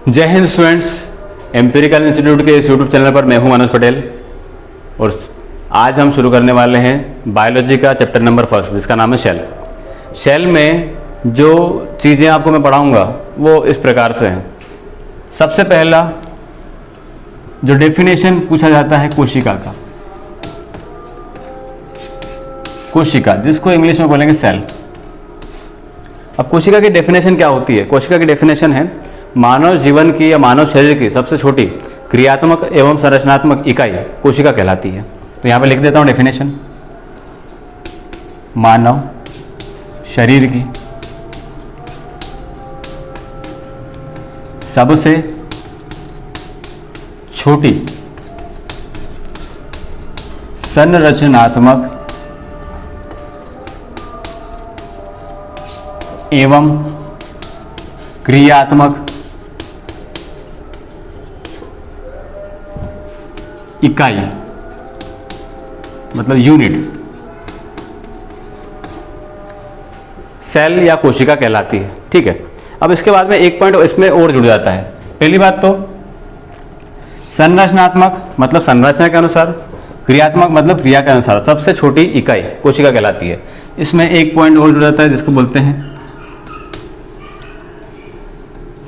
जय Hind students, empirical institute के इस यूट्यूब चैनल पर मैं हूं मनोज पटेल और आज हम शुरू करने वाले हैं बायोलॉजी का चैप्टर नंबर फर्स्ट, जिसका नाम है सेल। सेल में जो चीज़ें आपको मैं पढ़ाऊंगा वो इस प्रकार से हैं। सबसे पहला जो डेफिनेशन पूछा जाता है कोशिका का, कोशिका जिसको इंग्लिश में बोलेंगे सेल। अब कोशिका की डेफिनेशन क्या होती है? कोशिका की डेफिनेशन है मानव जीवन की या मानव शरीर की सबसे छोटी क्रियात्मक एवं संरचनात्मक इकाई कोशिका कहलाती है। तो यहाँ पे लिख देता हूँ डेफिनेशन, मानव शरीर की सबसे छोटी संरचनात्मक एवं क्रियात्मक इकाई मतलब यूनिट सेल या कोशिका कहलाती है। ठीक है, अब इसके बाद में एक पॉइंट इसमें और जुड़ जाता है। पहली बात तो संरचनात्मक मतलब संरचना के अनुसार, क्रियात्मक मतलब क्रिया के अनुसार सबसे छोटी इकाई कोशिका कहलाती है। इसमें एक पॉइंट और जुड़ जाता है जिसको बोलते हैं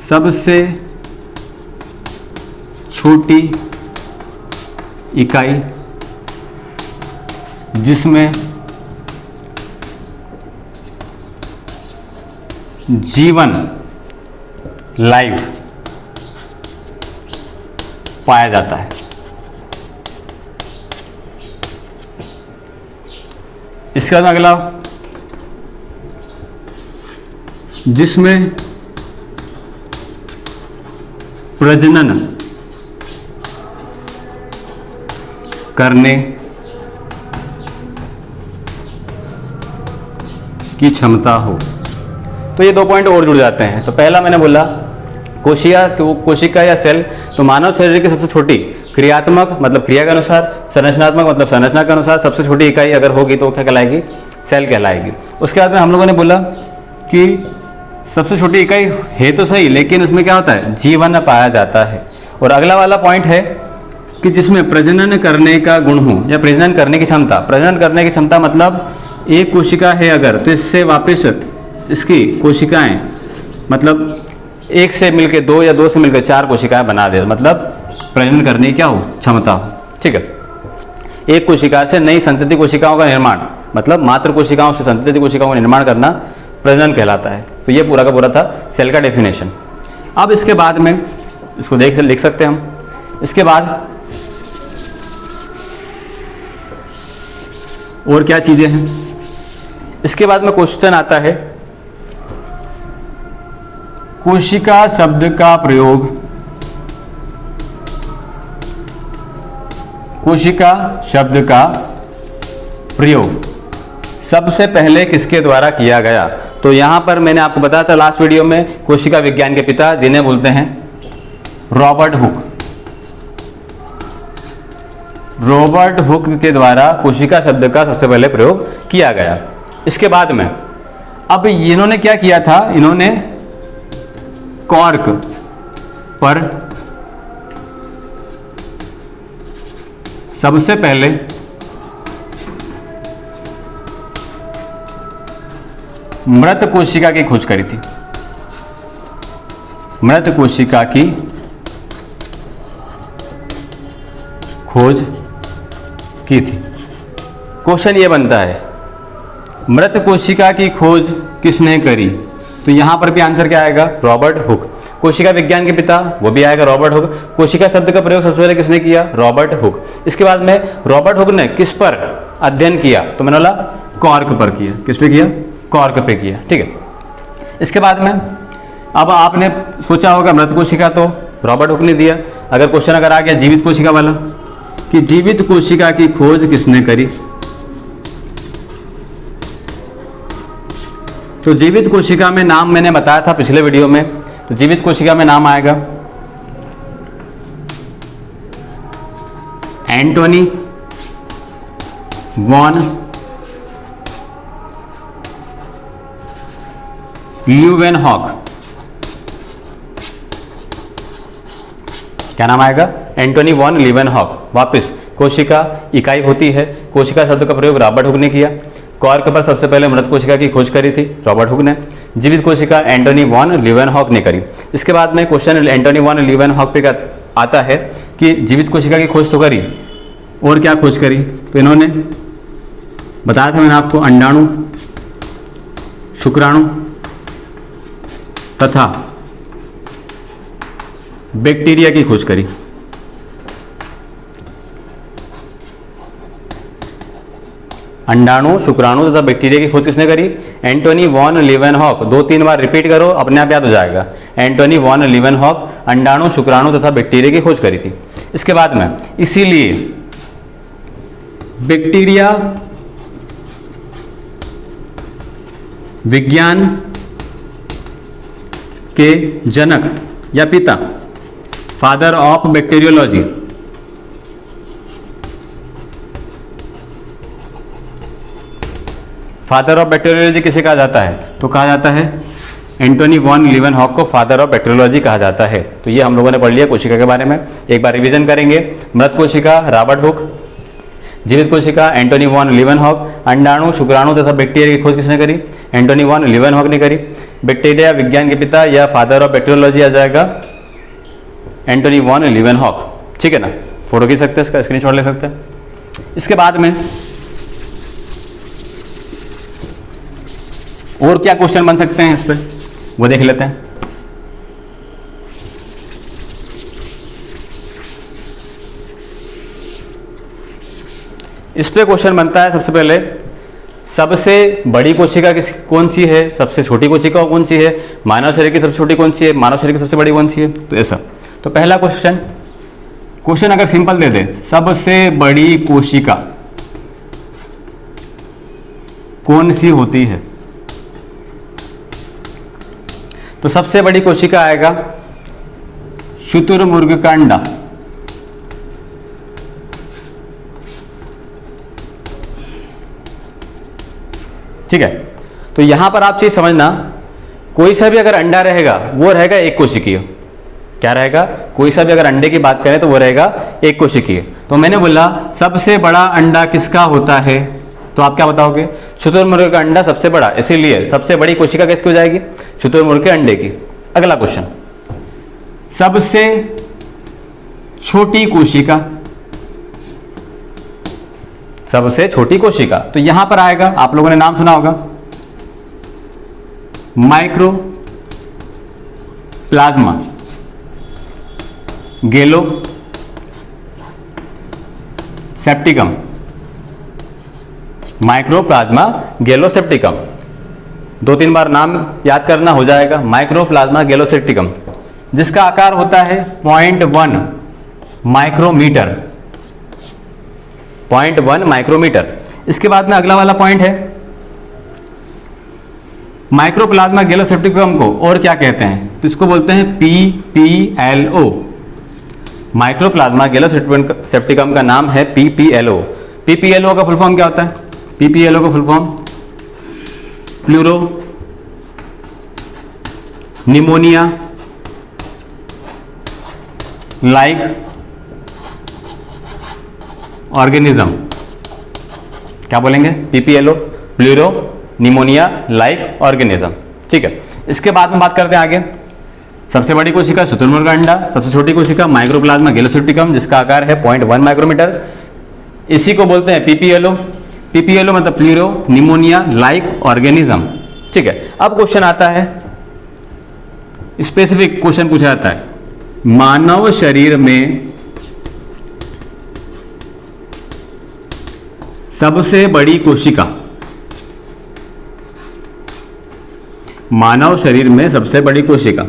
सबसे छोटी इकाई जिसमें जीवन लाइफ पाया जाता है। इसके बाद अगला जिसमें प्रजनन करने की क्षमता हो। तो ये दो पॉइंट और जुड़ जाते हैं। तो पहला मैंने बोला कोशिका या सेल, तो मानव शरीर की सबसे छोटी क्रियात्मक मतलब क्रिया के अनुसार, संरचनात्मक मतलब संरचना के अनुसार सबसे छोटी इकाई अगर होगी तो क्या कहलाएगी? सेल कहलाएगी। उसके बाद में हम लोगों ने बोला कि सबसे छोटी इकाई है तो सही, लेकिन उसमें क्या होता है? जीवन पाया जाता है। और अगला वाला पॉइंट है कि जिसमें प्रजनन करने का गुण हो या प्रजनन करने की क्षमता। प्रजनन करने की क्षमता मतलब एक कोशिका है अगर, तो इससे वापस इसकी कोशिकाएं मतलब एक से मिलकर दो या दो से मिलकर चार कोशिकाएं बना दे, मतलब प्रजनन करने की क्या हो? क्षमता हो। ठीक है, एक कोशिका से नई संतति कोशिकाओं का निर्माण मतलब मात्र कोशिकाओं से संतति कोशिकाओं का निर्माण करना प्रजनन कहलाता है। तो ये पूरा का पूरा था सेल का डेफिनेशन। अब इसके बाद में इसको लिख सकते हैं हम। इसके बाद और क्या चीजें हैं? इसके बाद में क्वेश्चन आता है कोशिका शब्द का प्रयोग, कोशिका शब्द का प्रयोग सबसे पहले किसके द्वारा किया गया? तो यहां पर मैंने आपको बताया था लास्ट वीडियो में, कोशिका विज्ञान के पिता जिन्हें बोलते हैं रॉबर्ट हुक। रॉबर्ट हुक के द्वारा कोशिका शब्द का सबसे पहले प्रयोग किया गया। इसके बाद में अब इन्होंने क्या किया था? इन्होंने कॉर्क पर सबसे पहले मृत कोशिका की खोज करी थी। मृत कोशिका की खोज की थी। क्वेश्चन ये बनता है मृत कोशिका की खोज किसने करी? तो यहां पर भी आंसर क्या आएगा? Robert Hooke. कोशिका विज्ञान के पिता वो भी आएगा रॉबर्ट हुक। कोशिका शब्द का प्रयोग सबसे पहले किसने किया? Robert Hooke. इसके बाद में रॉबर्ट हुक ने किस पर अध्ययन किया? तो मैंने बोला कॉर्क पर किया। किस पे किया? कॉर्क पे किया। ठीक है, इसके बाद में अब आपने सोचा होगा मृत कोशिका तो रॉबर्ट हुक ने दिया। अगर क्वेश्चन अगर आ गया जीवित कोशिका वाला कि जीवित कोशिका की खोज किसने करी? तो जीवित कोशिका में नाम मैंने बताया था पिछले वीडियो में। तो जीवित कोशिका में नाम आएगा एंटोनी वॉन ल्यूवेनहॉक। क्या नाम आएगा? Antony von Leeuwenhoek. वापस कोशिका इकाई होती है, कोशिका शब्द का प्रयोग रॉबर्ट हुक ने किया। कॉर्क पर सबसे पहले मृत कोशिका की खोज करी थी रॉबर्ट हुक ने। जीवित कोशिका एंटोनी वॉन लीवेनहॉक ने करी। इसके बाद में क्वेश्चन एंटोनी वॉन लीवेनहॉक पे आता है कि जीवित कोशिका की खोज तो करी, और क्या खोज करी? तो इन्होंने बताया था मैंने आपको, अंडाणु, शुक्राणु तथा बैक्टीरिया की खोज करी। अंडाणु, शुक्राणु तथा बैक्टीरिया की खोज किसने करी? Antony von Leeuwenhoek. 2-3 बार रिपीट करो, अपने आप याद हो जाएगा। एंटोनी वॉन लीवेनहॉक अंडाणु, शुक्राणु तथा बैक्टीरिया की खोज करी थी। इसके बाद में इसीलिए बैक्टीरिया विज्ञान के जनक या पिता, father of bacteriology, father of bacteriology किसे कहा जाता है? तो कहा जाता है एंटोनी वॉन लीवेनहॉक को फादर ऑफ बैक्टीरियोलॉजी कहा जाता है। तो ये हम लोगों ने पढ़ लिया कोशिका के बारे में। एक बार रिवीजन करेंगे। मृत कोशिका रॉबर्ट हुक, जीवित कोशिका एंटोनी वॉन लीवेनहॉक, अंडाणु, शुक्राणु तथा बैक्टीरिया की खोज किसने करी? एंटोनी वॉन लीवेनहॉक ने करी। बैक्टीरिया विज्ञान के पिता या फादर ऑफ बैक्टीरियोलॉजी आ जाएगा एंटोनी वॉन लीवेनहॉक। ठीक है ना? फोटो खींच सकते हैं, इसका स्क्रीनशॉट ले सकते हैं। इसके बाद में और क्या क्वेश्चन बन सकते हैं इस पे, वो देख लेते हैं। इस पे क्वेश्चन बनता है सबसे पहले, सबसे बड़ी कोशिका कौन सी है, सबसे छोटी कोशिका कौन सी है, मानव शरीर की सबसे छोटी कौन सी है, मानव शरीर की सबसे बड़ी कौन सी है। तो ऐसा, तो पहला क्वेश्चन अगर सिंपल दे दे, सबसे बड़ी कोशिका कौन सी होती है, तो सबसे बड़ी कोशिका आएगा शुतुरमुर्ग का अंडा। ठीक है, तो यहां पर आप चीज समझना, कोई सा भी अगर अंडा रहेगा वो रहेगा एक कोशिकीय। क्या रहेगा? कोई सा भी अगर अंडे की बात करें तो वो रहेगा एक कोशिकीय। तो मैंने बोला सबसे बड़ा अंडा किसका होता है, तो आप क्या बताओगे? शुतुरमुर्ग का अंडा सबसे बड़ा, इसीलिए सबसे बड़ी कोशिका किसकी हो जाएगी? शुतुरमुर्ग के अंडे की। अगला क्वेश्चन, सबसे छोटी कोशिका, सबसे छोटी कोशिका, तो यहां पर आएगा, आप लोगों ने नाम सुना होगा, माइक्रो प्लाज्मा गैलो सेप्टिकम, माइक्रोप्लाज्मा गैलोसेप्टिकम। 2-3 बार नाम याद करना, हो जाएगा। माइक्रोप्लाज्मा गैलोसेप्टिकम, जिसका आकार होता है 0.1 माइक्रोमीटर, 0.1 माइक्रोमीटर। इसके बाद में अगला वाला पॉइंट है, माइक्रोप्लाज्मा गैलोसेप्टिकम को और क्या कहते हैं? तो इसको बोलते हैं PPLO। माइक्रोप्लाज्मा गैलोसेप्टिकम का नाम है PPLO। PPLO का फुल फॉर्म क्या होता है? PPLO का full form pleuro pneumonia like organism. क्या बोलेंगे? PPLO pleuro pneumonia like organism. ठीक है, इसके बाद में बात करते हैं आगे। सबसे बड़ी कोशिका शुतुरमुर्ग का अंडा, सबसे छोटी कोशिका माइक्रोप्लाज्मा गैलोसेप्टिकम, जिसका आकार है 0.1 माइक्रोमीटर। इसी को बोलते हैं PPLO। PPLO मतलब प्लूरो निमोनिया लाइक ऑर्गेनिज्म। ठीक है, अब क्वेश्चन आता है, स्पेसिफिक क्वेश्चन पूछा जाता है, मानव शरीर में सबसे बड़ी कोशिका, मानव शरीर में सबसे बड़ी कोशिका,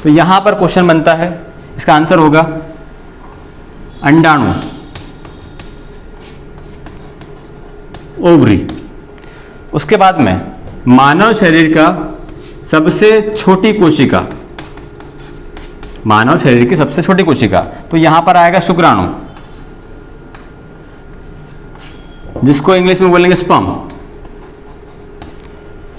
तो यहां पर क्वेश्चन बनता है, इसका आंसर होगा अंडाणु, ओवरी। उसके बाद में मानव शरीर का सबसे छोटी कोशिका, मानव शरीर की सबसे छोटी कोशिका, तो यहां पर आएगा शुक्राणु, जिसको इंग्लिश में बोलेंगे स्पर्म।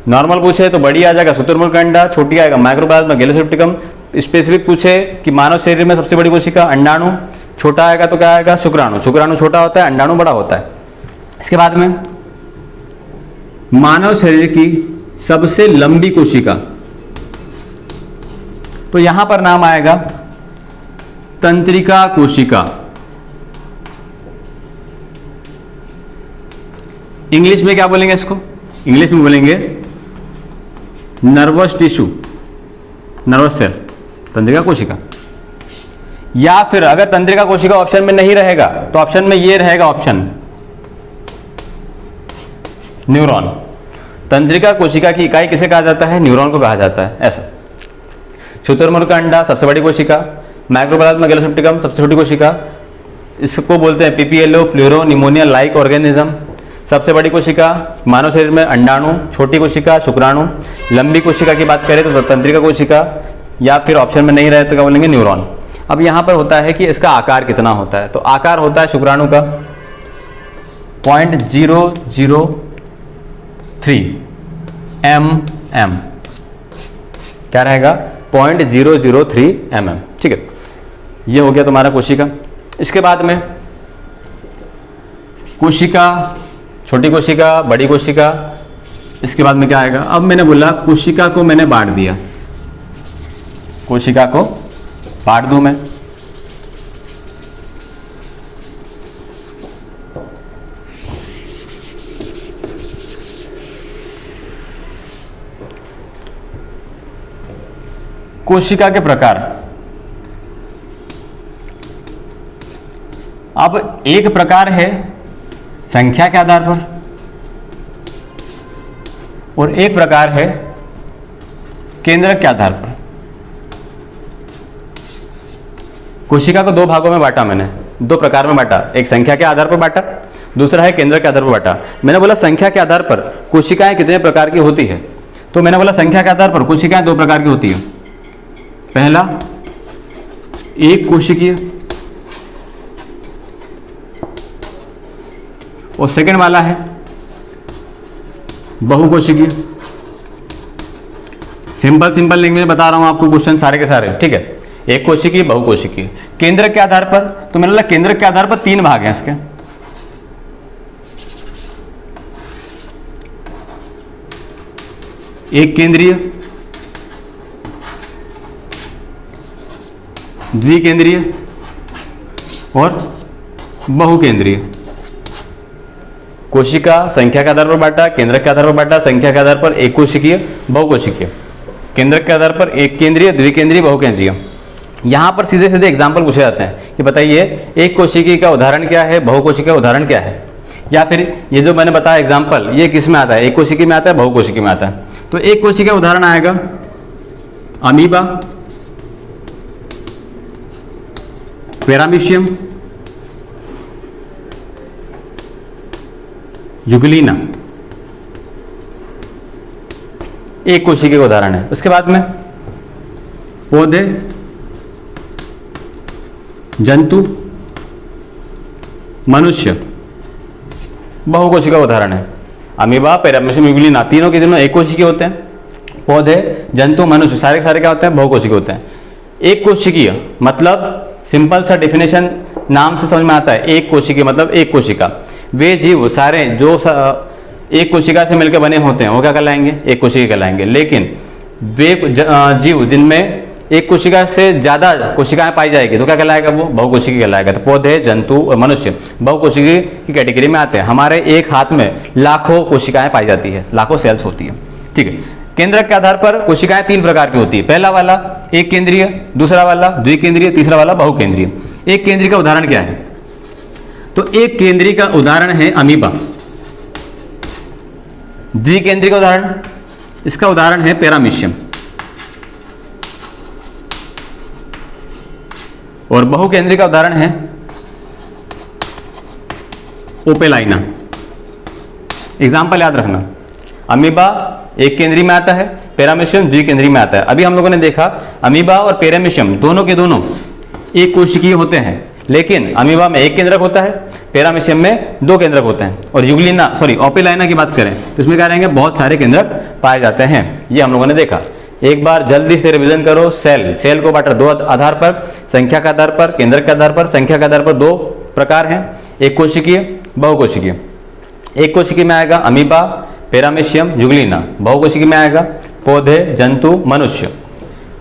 नॉर्मल पूछे तो बड़ी आ जाएगा शुतुरमुर्ग का अंडा, छोटी आएगा माइक्रोप्लाज्मा गैलोसेप्टिकम, स्पेसिफिक पूछे कि मानव शरीर में सबसे बड़ी कोशिका अंडाणु, छोटा आएगा तो क्या आएगा शुक्राणु, शुक्राणु छोटा होता है, अंडाणु बड़ा होता है। इसके बाद में मानव शरीर की सबसे लंबी कोशिका, तो यहां पर नाम आएगा तंत्रिका कोशिका। इंग्लिश में क्या बोलेंगे इसको? इंग्लिश में बोलेंगे नर्वस टिश्यू, नर्वस सेल, तंत्रिका कोशिका। या फिर अगर तंत्रिका कोशिका ऑप्शन में नहीं रहेगा तो ऑप्शन में ये रहेगा ऑप्शन न्यूरॉन। तंत्रिका कोशिका की इकाई किसे कहा जाता है? न्यूरॉन को कहा जाता है। ऐसा शुतुरमुर्ग का अंडा सबसे बड़ी कोशिका, माइक्रोप्लाज्मा गैलोसेप्टिकम सबसे छोटी कोशिका, इसको बोलते हैं PPLO pleuro pneumonia like organism. सबसे बड़ी कोशिका मानव शरीर में अंडाणु, छोटी कोशिका शुक्राणु, लंबी कोशिका की बात करें तो तंत्रिका कोशिका, या फिर ऑप्शन में नहीं रहे तो क्या बोलेंगे न्यूरॉन। अब यहाँ पर होता है कि इसका आकार कितना होता है, तो आकार होता है शुक्राणु का 0.003 mm, क्या रहेगा 0.003 mm, ठीक है। ये हो गया तुम्हारा कोशिका। इसके बाद में कोशिका, छोटी कोशिका, बड़ी कोशिका, इसके बाद में क्या आएगा? अब मैंने बोला कोशिका को मैंने बांट दिया, कोशिका को बांट दूं मैं, कोशिका के प्रकार। अब एक प्रकार है संख्या के आधार पर और एक प्रकार है केंद्रक के आधार पर। कोशिका को दो भागों में बांटा मैंने, दो प्रकार में बांटा, एक संख्या के आधार पर बांटा, दूसरा है केंद्रक के आधार पर बांटा। मैंने बोला संख्या के आधार पर कोशिकाएं कितने प्रकार की होती है, तो मैंने बोला संख्या के आधार पर कोशिकाएं दो प्रकार की होती है। पहला एक कोशिकीय और सेकंड वाला है बहुकोशिकीय। सिंपल लैंग्वेज में बता रहा हूं आपको क्वेश्चन सारे के सारे, ठीक है। एक कोशिकीय, बहुकोशिकीय। केंद्रक के आधार पर तो मैंने बोला केंद्रक के आधार पर तीन भाग हैं इसके। एक केंद्रीय, द्विकेंद्रीय और बहुकेंद्रीय। कोशिका संख्या के आधार पर बांटा, केंद्रक के आधार पर बांटा। संख्या के आधार पर एक कोशिकीय, बहुकोशिकीय। केंद्रक के आधार पर एक केंद्रीय, द्विकेंद्रीय, बहुकेंद्रीय। यहां पर सीधे सीधे एग्जाम्पल पूछे जाते हैं कि बताइए एक कोशिकीय का उदाहरण क्या है, बहुकोशिकीय का उदाहरण क्या है, या फिर ये जो मैंने बताया एग्जाम्पल ये किस में आता है, एक कोशिकीय में आता है, बहुकोशिकीय में आता है। तो एक कोशिकीय का उदाहरण आएगा अमीबा, पैरामीशियम, युगलिना, एक कोशिकीय का उदाहरण है। उसके बाद में पौधे, जंतु, मनुष्य, बहुकोशिका उदाहरण है। अमीबा, पैरामीशियम, युगलिना तीनों के तीनों एक कोशिकीय होते हैं। पौधे, जंतु, मनुष्य सारे के सारे क्या होते हैं, बहुकोशिकीय होते हैं। एक कोशिकीय मतलब सिंपल सा डेफिनेशन नाम से समझ में आता है, एक कोशिकीय मतलब एक कोशिका। वे जीव सारे जो एक कोशिका से मिलकर बने होते हैं वो क्या कहलाएंगे, एक कोशिकीय कहलाएंगे। लेकिन वे जीव जिनमें एक कोशिका से ज्यादा कोशिकाएं पाई जाएगी तो क्या कहलाएगा, वो बहुकोशिकीय कहलाएगा। तो पौधे, जंतु और मनुष्य बहुकोशिकीय की कैटेगरी में आते हैं। हमारे एक हाथ में लाखों कोशिकाएं पाई जाती है, लाखों सेल्स होती है, ठीक है। केंद्रक के आधार पर कोशिकाएं तीन प्रकार की होती है। पहला वाला एक केंद्रीय, दूसरा वाला द्विकेंद्रीय, तीसरा वाला बहुकेंद्रीय। एक केंद्रीय का उदाहरण क्या है, तो एक केंद्रीय का उदाहरण है अमीबा। द्विकेंद्रीय का उदाहरण, इसका उदाहरण है पैरामीशियम। और बहुकेंद्रीय का उदाहरण है ओपेलाइना। एग्जाम्पल याद रखना, अमीबा एक केंद्रीय में आता है, पैरामीशियम द्विकेंद्रीय में आता है। अभी हम लोगों ने देखा अमीबा और पैरामीशियम दोनों के दोनों एक कोशिकीय होते हैं, लेकिन अमीबा में एक केंद्रक होता है, पैरामीशियम में दो केंद्रक होते हैं। और युगलिना ओपेलाइना की बात करें तो इसमें क्या रहेंगे, बहुत सारे केंद्रक पाए जाते हैं। ये हम लोगों ने देखा। एक बार जल्दी से रिवीजन करो। सेल को बांटा दो आधार पर, संख्या के आधार पर, केंद्रक के आधार पर। संख्या के आधार पर दो प्रकार हैं, एक कोशिकीय, बहुकोशिकीय। एक कोशिकीय में आएगा अमीबा, पैरामीशियम, जुगलिना। बहुकोशिकीय में आएगा पौधे, जंतु, मनुष्य।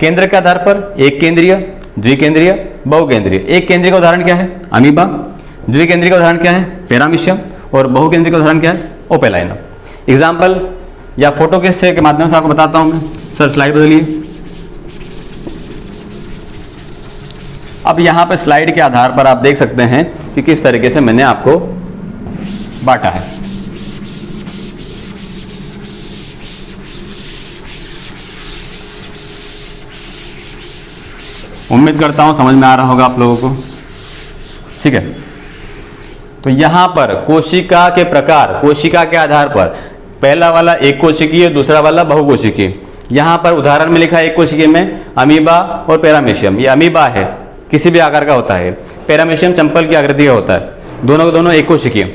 केंद्र के आधार पर एक केंद्रीय, द्विकेंद्रीय, बहुकेंद्रीय। एक केंद्रीय का उदाहरण क्या है? अमीबा। द्विकेंद्रीय का उदाहरण क्या है? पैरामीशियम। और बहुकेंद्रीय का उदाहरण क्या है? ओपेलाइना। एग्जाम्पल या फोटो के माध्यम से आपको बताता हूं मैं। सर स्लाइड बदलिए। अब यहां पर स्लाइड के आधार पर आप देख सकते हैं कि किस तरीके से मैंने आपको बांटा है। उम्मीद करता हूं समझ में आ रहा होगा आप लोगों को। ठीक है, तो यहां पर कोशिका के प्रकार, कोशिका के आधार पर पहला वाला एक कोशिकीय, दूसरा वाला बहुकोशिकीय। यहां पर उदाहरण में लिखा है एक कोशिकीय में अमीबा और पैरामीशियम। ये अमीबा है, किसी भी आकार का होता है। पैरामीशियम चंपल की आकृति का होता है। दोनों के दोनों एक कोशिकीय।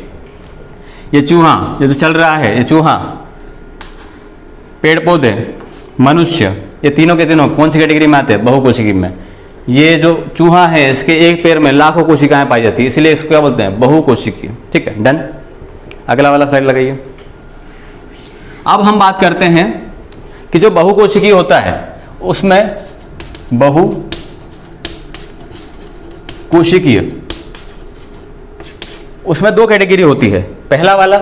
ये चूहा, ये जो चल रहा है, ये चूहा, पेड़ पौधे, मनुष्य, ये तीनों के तीनों कौन सी कैटेगरी में आते हैं? बहुकोशिकीय में। ये जो चूहा है, इसके एक पैर में लाखों कोशिकाएं पाई जाती है, इसलिए इसको क्या बोलते हैं? बहुकोशिकीय। ठीक है, डन। अगला वाला स्लाइड लगाइए। अब हम बात करते हैं कि जो बहुकोशिकीय होता है उसमें बहुकोशिकीय, उसमें दो कैटेगरी होती है। पहला वाला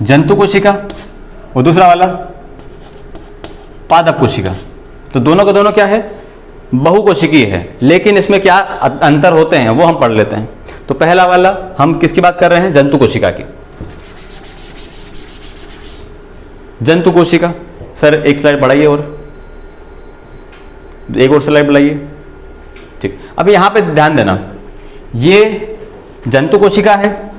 जंतु कोशिका और दूसरा वाला पादप कोशिका। तो दोनों के दोनों क्या है? बहुकोशिकीय है। लेकिन इसमें क्या अंतर होते हैं वो हम पढ़ लेते हैं। तो पहला वाला हम किसकी बात कर रहे हैं? जंतु कोशिका की। जंतु कोशिका। सर एक स्लाइड बढ़ाइए और एक और स्लाइड बढ़ाइए। ठीक, अब यहां पे ध्यान देना, ये जंतु कोशिका है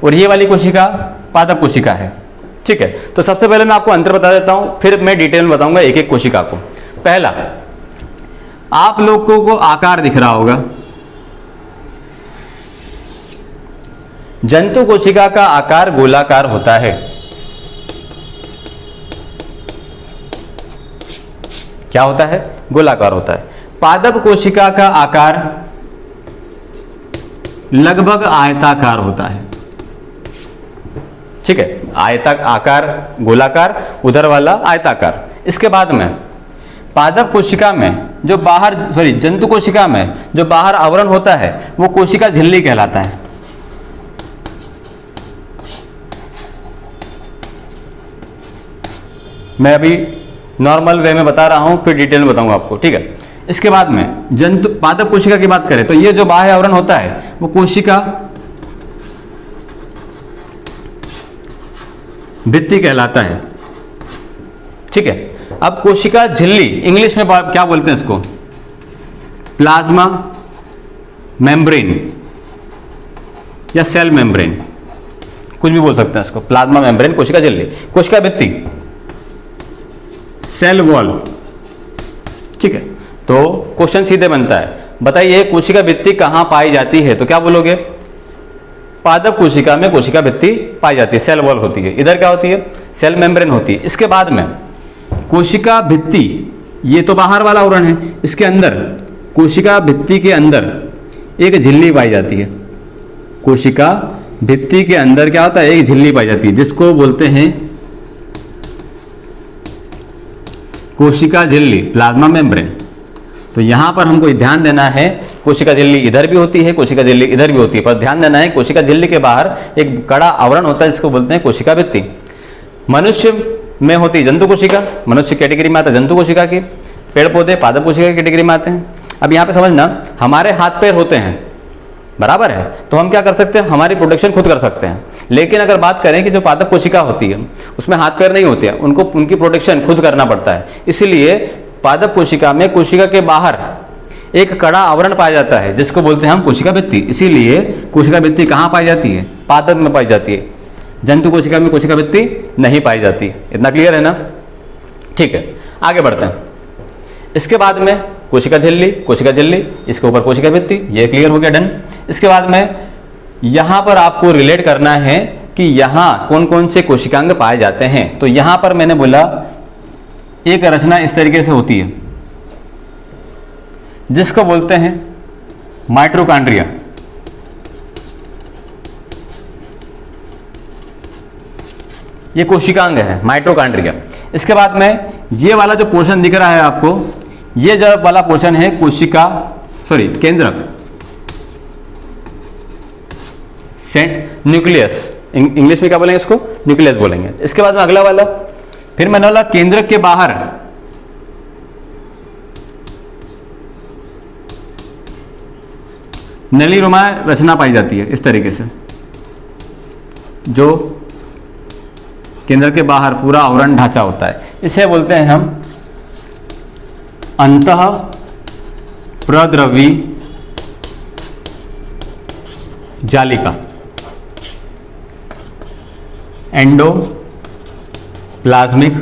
और ये वाली कोशिका पादप कोशिका है। ठीक है, तो सबसे पहले मैं आपको अंतर बता देता हूं, फिर मैं डिटेल में बताऊंगा एक एक कोशिका को। पहला, आप लोगों को आकार दिख रहा होगा। जंतु कोशिका का आकार गोलाकार होता है। क्या होता है? गोलाकार होता है। पादप कोशिका का आकार लगभग आयताकार होता है। ठीक है, आकार गोलाकार, उधर वाला आयताकार। इसके बाद में पादप कोशिका में जो बाहर, जंतु कोशिका में जो बाहर आवरण होता है वो कोशिका झिल्ली कहलाता है। मैं अभी नॉर्मल वे में बता रहा हूं, फिर डिटेल में बताऊंगा आपको। ठीक है, इसके बाद में जंतु पादप कोशिका की बात करें तो ये जो बाह्य आवरण होता है वो कोशिका भित्ति कहलाता है। ठीक है, अब कोशिका झिल्ली, इंग्लिश में क्या बोलते हैं इसको? प्लाज्मा मेम्ब्रेन या सेल मेम्ब्रेन, कुछ भी बोल सकते हैं इसको। प्लाज्मा मेम्ब्रेन, कोशिका झिल्ली, कोशिका भित्ति, सेल वॉल। ठीक है, तो क्वेश्चन सीधे बनता है, बताइए कोशिका भित्ति कहां पाई जाती है? तो क्या बोलोगे? पादप कोशिका में कोशिका भित्ति पाई जाती है, सेल वॉल होती है। इधर क्या होती है? सेल मेम्ब्रेन होती है। इसके बाद में कोशिका भित्ति, ये तो बाहर वाला आवरण है, इसके अंदर कोशिका भित्ति के अंदर एक झिल्ली पाई जाती है। कोशिका भित्ति के अंदर क्या होता है? एक झिल्ली पाई जाती है, जिसको बोलते हैं कोशिका झिल्ली, प्लाज्मा मेम्ब्रेन। तो यहां पर हमको ध्यान देना है, कोशिका झिल्ली इधर भी होती है, कोशिका झिल्ली इधर भी होती है, पर ध्यान देना है कोशिका झिल्ली के बाहर एक कड़ा आवरण होता है जिसको बोलते हैं कोशिका भित्ति। मनुष्य में होती जंतु कोशिका, मनुष्य कैटेगरी में आता है जंतु कोशिका की। पेड़ पौधे पादप कोशिका की कैटेगरी में आते हैं। अब यहाँ पे समझना, हमारे हाथ पैर होते हैं, बराबर है, तो हम क्या कर सकते हैं? हमारी प्रोटेक्शन खुद कर सकते हैं। लेकिन अगर बात करें कि जो पादप कोशिका होती है उसमें हाथ पैर नहीं होते हैं, उनको उनकी प्रोटेक्शन खुद करना पड़ता है। इसलिए पादप कोशिका में कोशिका के बाहर एक कड़ा आवरण पाया जाता है जिसको बोलते हैं हम कोशिका भित्ति। इसीलिए कोशिका भित्ति कहाँ पाई जाती है? पादप में पाई जाती है। जंतु कोशिका में कोशिका भित्ति नहीं पाई जाती। इतना क्लियर है ना? ठीक है, आगे बढ़ते हैं। इसके बाद में कोशिका झिल्ली, इसके ऊपर कोशिका भित्ति, ये क्लियर हो गया, डन। इसके बाद में यहां पर आपको रिलेट करना है कि यहाँ कौन कौन से कोशिकांग पाए जाते हैं। तो यहाँ पर मैंने बोला एक रचना इस तरीके से होती है जिसको बोलते हैं माइटोकॉन्ड्रिया। ये कोशिकांग है माइटोकॉन्ड्रिया। इसके बाद में ये वाला जो पोर्शन दिख रहा है आपको, ये जो वाला पोर्शन है कोशिका केंद्रक, न्यूक्लियस, इंग्लिश में क्या बोलेंगे इसको, न्यूक्लियस बोलेंगे। इसके बाद में अगला वाला, फिर मैंने बोला केंद्रक के बाहर नलीनुमा रचना पाई जाती है इस तरीके से, जो केंद्र के बाहर पूरा आवरण ढांचा होता है। इसे बोलते हैं हम अंतः प्रद्रवी जालिका, एंडोप्लाज्मिक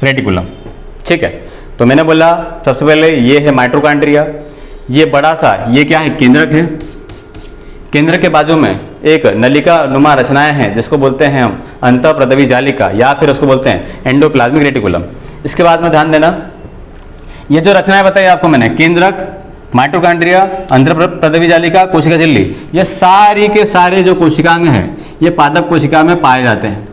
रेटिकुलम। ठीक है, तो मैंने बोला सबसे पहले ये है माइटोकॉन्ड्रिया, ये बड़ा सा ये क्या है, केंद्रक है। केंद्र के बाजू में एक नलिका नुमा रचनाएं हैं जिसको बोलते हैं हम अंतःप्रदवी जालिका या फिर उसको बोलते हैं एंडोप्लाज्मिक रेटिकुलम। इसके बाद में ध्यान देना, ये जो रचनाएं बताई आपको मैंने, केंद्रक, माइटोकॉन्ड्रिया, अंतःप्रदवी जालिका, कोशिका झिल्ली, ये सारी के सारे जो कोशिकांग हैं ये पादप कोशिका में पाए जाते हैं।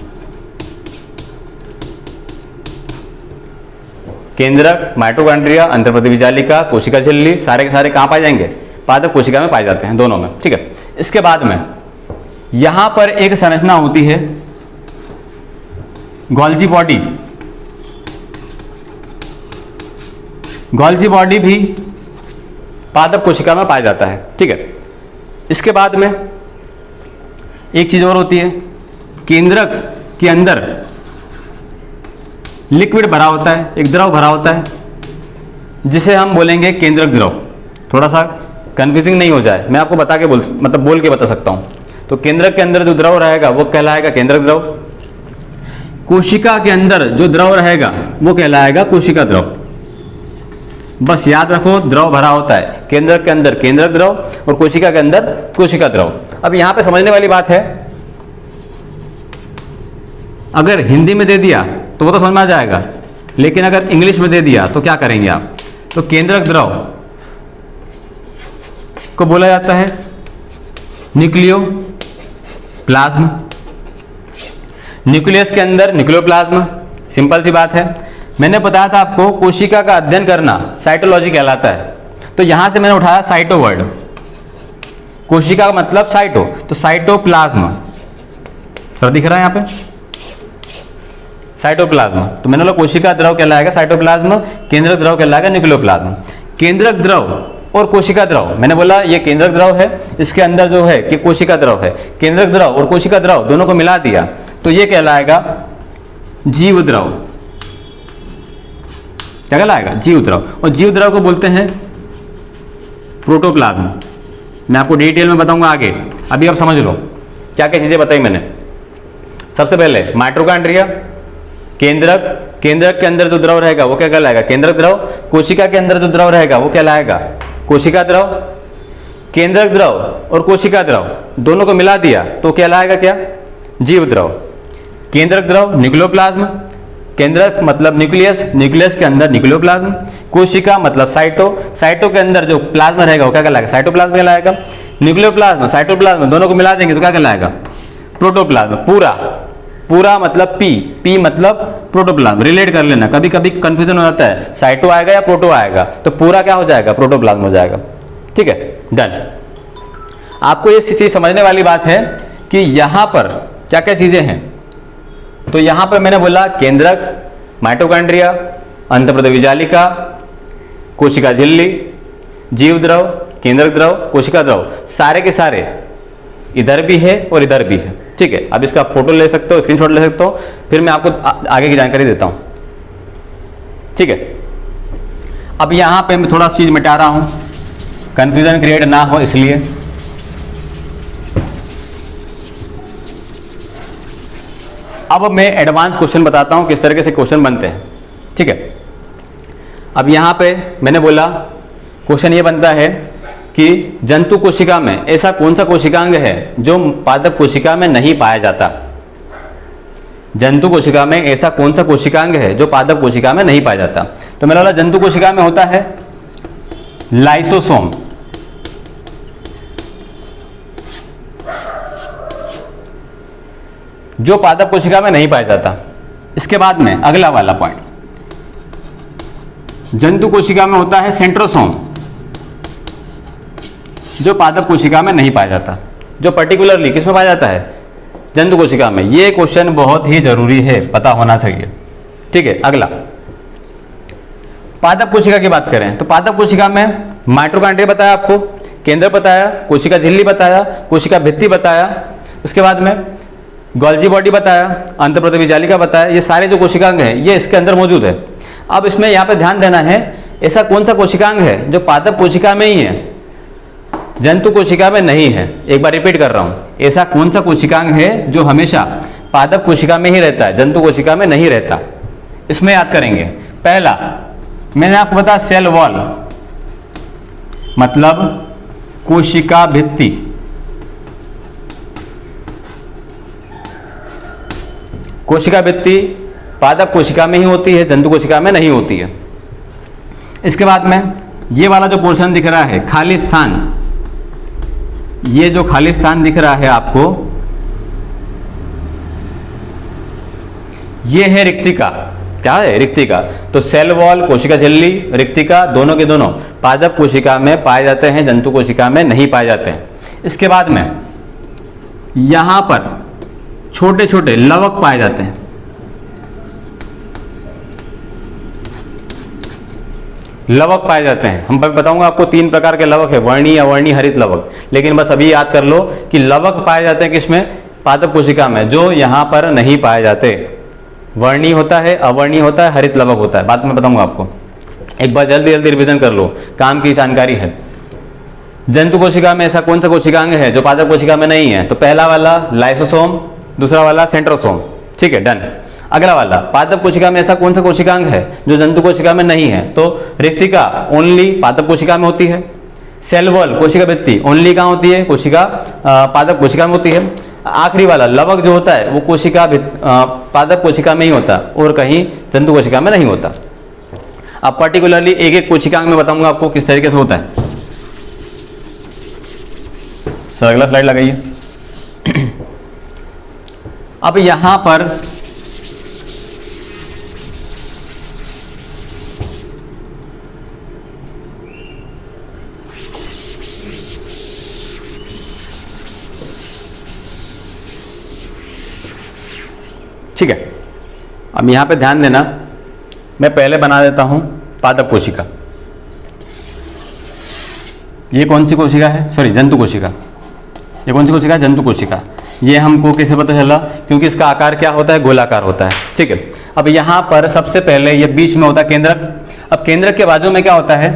केंद्रक, माइटोकॉन्ड्रिया, अंतःप्रदवी जालिका, कोशिका झिल्ली, सारे के सारे कहाँ पाए जाएंगे, पादप कोशिका में पाए जाते हैं, दोनों में। ठीक है, इसके बाद में यहां पर एक संरचना होती है गोल्जी बॉडी। गोल्जी बॉडी भी पादप कोशिका में पाया जाता है। ठीक है, इसके बाद में एक चीज और होती है, केंद्रक के अंदर लिक्विड भरा होता है, एक द्रव भरा होता है जिसे हम बोलेंगे केंद्रक द्रव। थोड़ा सा कंफ्यूजिंग नहीं हो जाए, मैं आपको बता के बोल के बता सकता हूं। तो केंद्रक के अंदर जो द्रव रहेगा वो कहलाएगा केंद्रक द्रव, कोशिका के अंदर जो द्रव रहेगा वो कहलाएगा कोशिका द्रव। बस याद रखो, द्रव भरा होता है केंद्रक के अंदर केंद्रक द्रव और कोशिका के अंदर कोशिका द्रव। अब यहां पे समझने वाली बात है, अगर हिंदी में दे दिया तो वो तो समझ में आ जाएगा, लेकिन अगर इंग्लिश में दे दिया तो क्या करेंगे आप। तो केंद्रक द्रव को बोला जाता है न्यूक्लियोप्लाज्म। न्यूक्लियस के अंदर न्यूक्लियोप्लाज्म, सिंपल सी बात है। मैंने बताया था आपको कोशिका का अध्ययन करना साइटोलॉजी कहलाता है, तो यहां से मैंने उठाया साइटो वर्ड। कोशिका का मतलब साइटो, तो साइटोप्लाज्म सर दिख रहा है यहां पे, साइटोप्लाज्म। तो मैंने बोला कोशिका द्रव कहलाएगा साइटोप्लाज्म, केंद्रक द्रव कहलाएगा न्यूक्लियोप्लाज्म। केंद्रक द्रव और कोशिका द्रव, मैंने बोला ये केंद्रक द्रव है, इसके अंदर जो है कि कोशिका द्रव है। केंद्रक द्रव और कोशिका द्रव दोनों को मिला दिया तो ये कहलाएगा जीव द्रव। क्या कहलाएगा, जीव द्रव। और जीव द्रव को बोलते हैं प्रोटोप्लाज्म। मैं आपको डिटेल में बताऊंगा आगे, अभी आप समझ लो क्या क्या चीजें बताई मैंने। सबसे पहले माइटोकॉन्ड्रिया, केंद्रक, केंद्रक के अंदर जो द्रव रहेगा वो क्या कहलाएगा, केंद्रक द्रव। कोशिका के अंदर जो द्रव रहेगा वो कहलाएगा कोशिका द्रव। केंद्रक द्रव और कोशिका द्रव दोनों को मिला दिया तो कहलाएगा क्या, जीव द्रव। केंद्रक द्रव न्यूक्लियोप्लाज्म, केंद्रक मतलब न्यूक्लियस, न्यूक्लियस के अंदर न्यूक्लियोप्लाज्म। कोशिका मतलब साइटो, साइटो के अंदर जो प्लाज्मा रहेगा वो क्या कहलाएगा, साइटोप्लाज्म कहलाएगा। न्यूक्लियोप्लाज्म साइटोप्लाज्म दोनों को मिला देंगे तो क्या कहलाएगा, प्रोटोप्लाज्म। पूरा, पूरा मतलब पी मतलब प्रोटोप्लाज्म। रिलेट कर लेना, कभी कभी कंफ्यूजन हो जाता है, साइटो आएगा या प्रोटो आएगा, तो पूरा क्या हो जाएगा, प्रोटोप्लाज्म हो जाएगा। ठीक है, डन। आपको ये चीज समझने वाली बात है कि यहां पर क्या क्या चीजें हैं। तो यहां पर मैंने बोला केंद्रक, माइटोकॉन्ड्रिया, अंतःप्रदवी जालिका, कोशिका झिल्ली, जीव द्रव, केंद्रक द्रव, कोशिका द्रव, सारे के सारे इधर भी है और इधर भी है। ठीक है, अब इसका फोटो ले सकते हो, स्क्रीनशॉट ले सकते हो, फिर मैं आपको आगे की जानकारी देता हूं। ठीक है, अब यहां पे मैं थोड़ा चीज मिटा रहा हूं, कंफ्यूजन क्रिएट ना हो इसलिए। अब मैं एडवांस क्वेश्चन बताता हूं किस तरीके से क्वेश्चन बनते हैं। ठीक है, अब यहां पे मैंने बोला क्वेश्चन ये बनता है कि जंतु कोशिका में ऐसा कौन सा कोशिकांग है जो पादप कोशिका में नहीं पाया जाता। जंतु कोशिका में ऐसा कौन सा कोशिकांग है जो पादप कोशिका में नहीं पाया जाता। तो मेरा वाला जंतु कोशिका में होता है लाइसोसोम, जो पादप कोशिका में नहीं पाया जाता। इसके बाद में अगला वाला पॉइंट, जंतु कोशिका में होता है सेंट्रोसोम, जो पादप कोशिका में नहीं पाया जाता। जो पर्टिकुलरली किस में पाया जाता है, जंतु कोशिका में। ये क्वेश्चन बहुत ही जरूरी है, पता होना चाहिए। ठीक है, अगला पादप कोशिका की बात करें तो पादप कोशिका में माइटोकॉन्ड्रिया बताया आपको, केंद्र बताया, कोशिका झिल्ली बताया, कोशिका भित्ति बताया, उसके बाद में गोल्जी बॉडी बताया, अंतःप्रदेवी जालिका बताया। ये सारे जो कोशिकांग हैं ये इसके अंदर मौजूद है। अब इसमें यहाँ पे ध्यान देना है, ऐसा कौन सा कोशिकांग है जो पादप कोशिका में ही है, जंतु कोशिका में नहीं है। एक बार रिपीट कर रहा हूँ, ऐसा कौन सा कोशिकांग है जो हमेशा पादप कोशिका में ही रहता है, जंतु कोशिका में नहीं रहता। इसमें याद करेंगे, पहला मैंने आपको बताया सेल वॉल, मतलब कोशिका भित्ति। कोशिका भित्ति पादप कोशिका में ही होती है, जंतु कोशिका में नहीं होती है। इसके बाद में ये वाला जो पोर्शन दिख रहा है खाली स्थान, ये जो खाली स्थान दिख रहा है आपको, ये है रिक्तिका। क्या है, रिक्तिका। तो सेल वॉल, कोशिका झिल्ली, रिक्तिका दोनों के दोनों पादप कोशिका में पाए जाते हैं, जंतु कोशिका में नहीं पाए जाते हैं। इसके बाद में यहां पर छोटे छोटे लवक पाए जाते हैं। लवक पाए जाते हैं, हम बताऊंगा आपको 3 प्रकार के लवक है, वर्णी, अवर्णी, हरित लवक। लेकिन बस अभी याद कर लो कि लवक पाए जाते हैं किसमें, पादप कोशिका में, जो यहां पर नहीं पाए जाते। वर्णी होता है, अवर्णी होता है, हरित लवक होता है, बाद में बताऊंगा आपको। एक बार जल्दी जल्दी रिवीजन कर लो, काम की जानकारी है। जंतु कोशिका में ऐसा कौन सा कोशिकांग है जो पादप कोशिका में नहीं है, तो पहला वाला लाइसोसोम, दूसरा वाला सेंट्रोसोम। ठीक है, डन। अगला वाला पादप कोशिका में ऐसा कौन सा कोशिकांग है जो जंतु कोशिका में नहीं है, तो रिक्तिका ओनली पादप कोशिका में होती है। सेल वॉल, कोशिका भित्ति ओनली कहाँ होती है, कोशिका पादप कोशिका में होती है। आखिरी वाला लवक जो होता है वो कोशिका पादप कोशिका में ही होता है और कहीं जंतु कोशिका में नहीं होता। अब पर्टिकुलरली एक एक कोशिकांग में बताऊंगा आपको किस तरीके से होता है। सर अगला स्लाइड लगाइए। अब यहां पर ठीक है, अब यहां पे ध्यान देना, मैं पहले बना देता हूं पादप कोशिका। ये कौन सी कोशिका है, सॉरी जंतु कोशिका। ये कौन सी कोशिका है, जंतु कोशिका। ये हमको कैसे पता चला, क्योंकि इसका आकार क्या होता है, गोलाकार होता है। ठीक है, अब यहाँ पर सबसे पहले ये बीच में होता है केंद्रक। अब केंद्रक के बाजू में क्या होता है,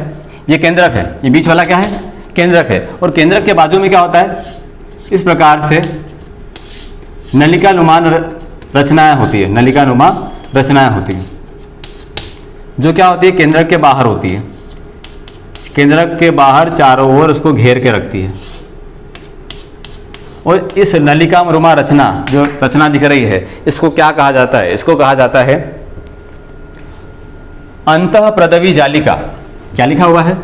ये केंद्रक है, ये बीच वाला क्या है, केंद्रक है। और केंद्रक के बाजू में क्या होता है, इस प्रकार से नलिकानुमा रचनाएं होती है, नलिकानुमा रचनाएं होती है, जो क्या होती है, केंद्रक के बाहर होती है। केंद्रक के बाहर चारों ओर उसको घेर के रखती है। और इस नलिकानुमा रचना, जो रचना दिख रही है, इसको क्या कहा जाता है, इसको कहा जाता है अंतःप्रदवी जालिका। क्या लिखा हुआ है,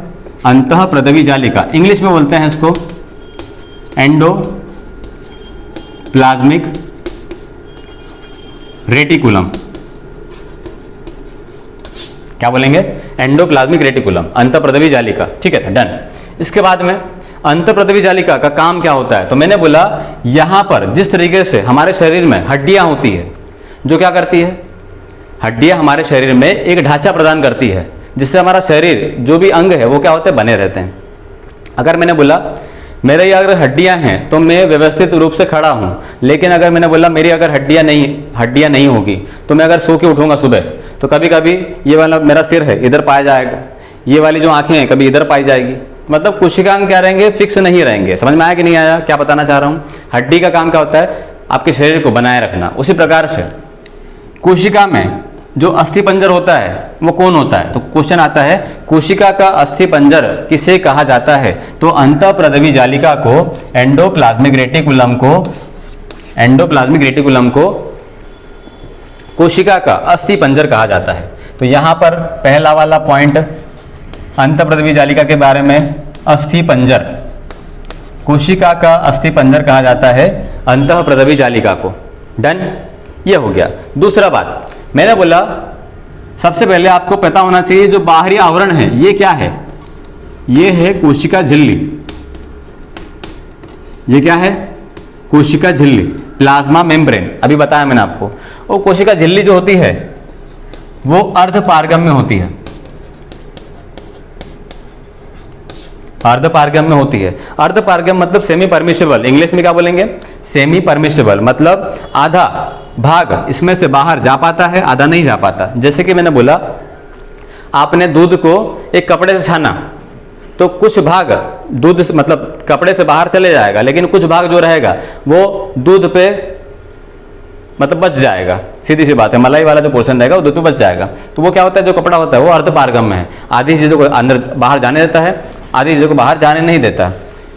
अंतःप्रदवी जालिका। इंग्लिश में बोलते हैं इसको एंडोप्लाज्मिक रेटिकुलम। क्या बोलेंगे, एंडोप्लाज्मिक रेटिकुलम, अंतःप्रदवी जालिका। ठीक है, डन। इसके बाद में अंतःप्रदवी जालिका का काम क्या होता है, तो मैंने बोला यहां पर जिस तरीके से हमारे शरीर में हड्डियां होती है, जो क्या करती है, हड्डियां हमारे शरीर में एक ढांचा प्रदान करती है, जिससे हमारा शरीर जो भी अंग है वो क्या होते हैं, बने रहते हैं। अगर मैंने बोला मेरे अगर हड्डियां हैं तो मैं व्यवस्थित रूप से खड़ा हूं, लेकिन अगर मैंने बोला मेरी अगर हड्डियां नहीं होगी, तो मैं अगर सो के उठूंगा सुबह, तो कभी कभी ये वाला मेरा सिर है इधर पाया जाएगा, ये वाली जो आंखें हैं कभी इधर पाई जाएगी। मतलब कोशिकांग क्या रहेंगे, फिक्स नहीं रहेंगे। समझ में आया कि नहीं आया, क्या बताना चाह रहा हूं। हड्डी का काम क्या होता है, आपके शरीर को बनाए रखना। उसी प्रकार से कोशिका में जो अस्थिपंजर होता है वो कौन होता है? तो क्वेश्चन आता है कोशिका का अस्थिपंजर किसे कहा जाता है? तो अंतःप्रदवी जालिका को, एंडोप्लाज्मिक रेटिकुलम को कोशिका का अस्थिपंजर कहा जाता है। तो यहाँ पर पहला वाला पॉइंट अंतःप्रदवी जालिका के बारे में, अस्थिपंजर, कोशिका का अस्थिपंजर कहा जाता है अंतःप्रदवी जालिका को। डन, ये हो गया। दूसरा बात मैंने बोला सबसे पहले आपको पता होना चाहिए जो बाहरी आवरण है ये क्या है? ये है कोशिका झिल्ली। ये क्या है? कोशिका झिल्ली, प्लाज्मा मेम्ब्रेन, अभी बताया मैंने आपको। और कोशिका झिल्ली जो होती है वो अर्धपारगम्य होती है, अर्धपारगम्य होती है। अर्धपारगम्य मतलब सेमी परमिशिबल, इंग्लिश में क्या बोलेंगे? सेमी परमिशिबल, मतलब आधा भाग इसमें से बाहर जा पाता है, आधा नहीं जा पाता। जैसे कि मैंने बोला आपने दूध को एक कपड़े से छाना तो कुछ भाग दूध से, मतलब कपड़े से बाहर चले जाएगा, लेकिन कुछ भाग जो रहेगा वो दूध पे मतलब बच जाएगा। सीधी सी बात है, मलाई वाला जो पोर्शन रहेगा वो दूध पे बच जाएगा। तो वो क्या होता है, जो कपड़ा होता है वो अर्धपारगम्य है, आधी चीज़ों को अंदर बाहर जाने देता है, आधी चीज़ों को बाहर जाने नहीं देता।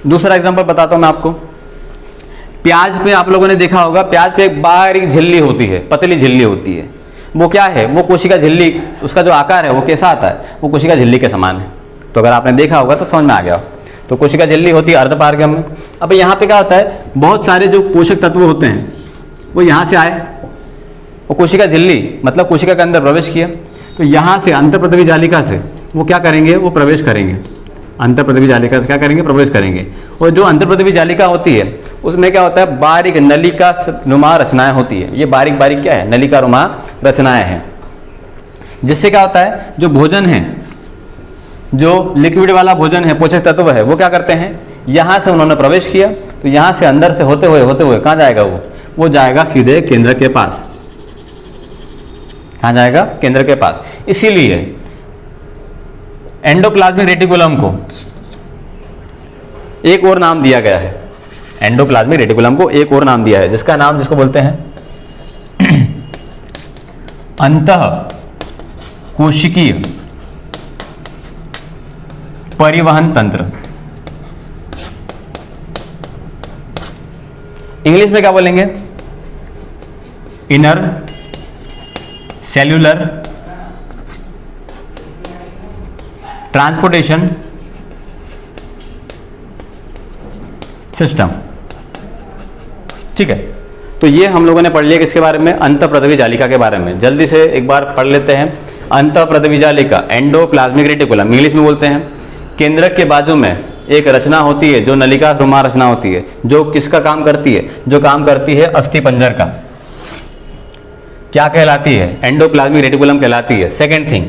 दूसरा एग्जांपल बताता हूँ मैं आपको। प्याज पे आप लोगों ने देखा होगा, प्याज पे एक बारीक झिल्ली होती है, पतली झिल्ली होती है। वो क्या है? वो कोशिका झिल्ली, उसका जो आकार है वो कैसा आता है? वो कोशिका झिल्ली के समान है। तो अगर आपने देखा होगा तो समझ में आ गया। तो कोशिका झिल्ली होती है अर्धपारगम्य। अब यहाँ पे क्या होता है, बहुत सारे जो पोषक तत्व होते हैं वो यहाँ से आए, वो कोशिका झिल्ली मतलब कोशिका के अंदर प्रवेश किया। तो यहाँ से अंतःप्रदवी जालिका से वो क्या करेंगे? वो प्रवेश करेंगे, अंतःप्रदवी जालिका से क्या करेंगे? प्रवेश करेंगे। और जो अंतःप्रदवी जालिका होती है उसमें क्या होता है? बारीक नलिका नुमा रचनाएं होती है। ये बारीक बारीक क्या है? नलिका नुमा रचनाएं हैं, जिससे क्या होता है जो भोजन है, जो लिक्विड वाला भोजन है, पोषक तत्व है, वो क्या करते हैं? यहाँ से उन्होंने प्रवेश किया तो यहाँ से अंदर से होते हुए कहाँ जाएगा? वो जाएगा सीधे केंद्र के पास। कहाँ जाएगा? केंद्र के पास। इसीलिए एंडोप्लाज्मिक रेटिकुलम को एक और नाम दिया गया है, एंडोप्लाज्मिक रेटिकुलम को एक और नाम दिया है, जिसका नाम, जिसको बोलते हैं अंतः कोशिकीय परिवहन तंत्र। इंग्लिश में क्या बोलेंगे? Inner cellular transportation system. ठीक है, तो ये हम लोगों ने पढ़ लिया किसके बारे में? अंतःप्रदवी जालिका के बारे में। जल्दी से एक बार पढ़ लेते हैं। अंतःप्रदवी जालिका, एंडोप्लाज्मिक रेटिकुलम इंग्लिश में बोलते हैं। केंद्रक के बाजू में एक रचना होती है जो नलिका नुमा रचना होती है, जो किसका काम करती है? जो काम करती है अस्थिपंजर का। क्या कहलाती है? एंडोप्लाज्मिक रेटिकुलम कहलाती है। सेकेंड थिंग,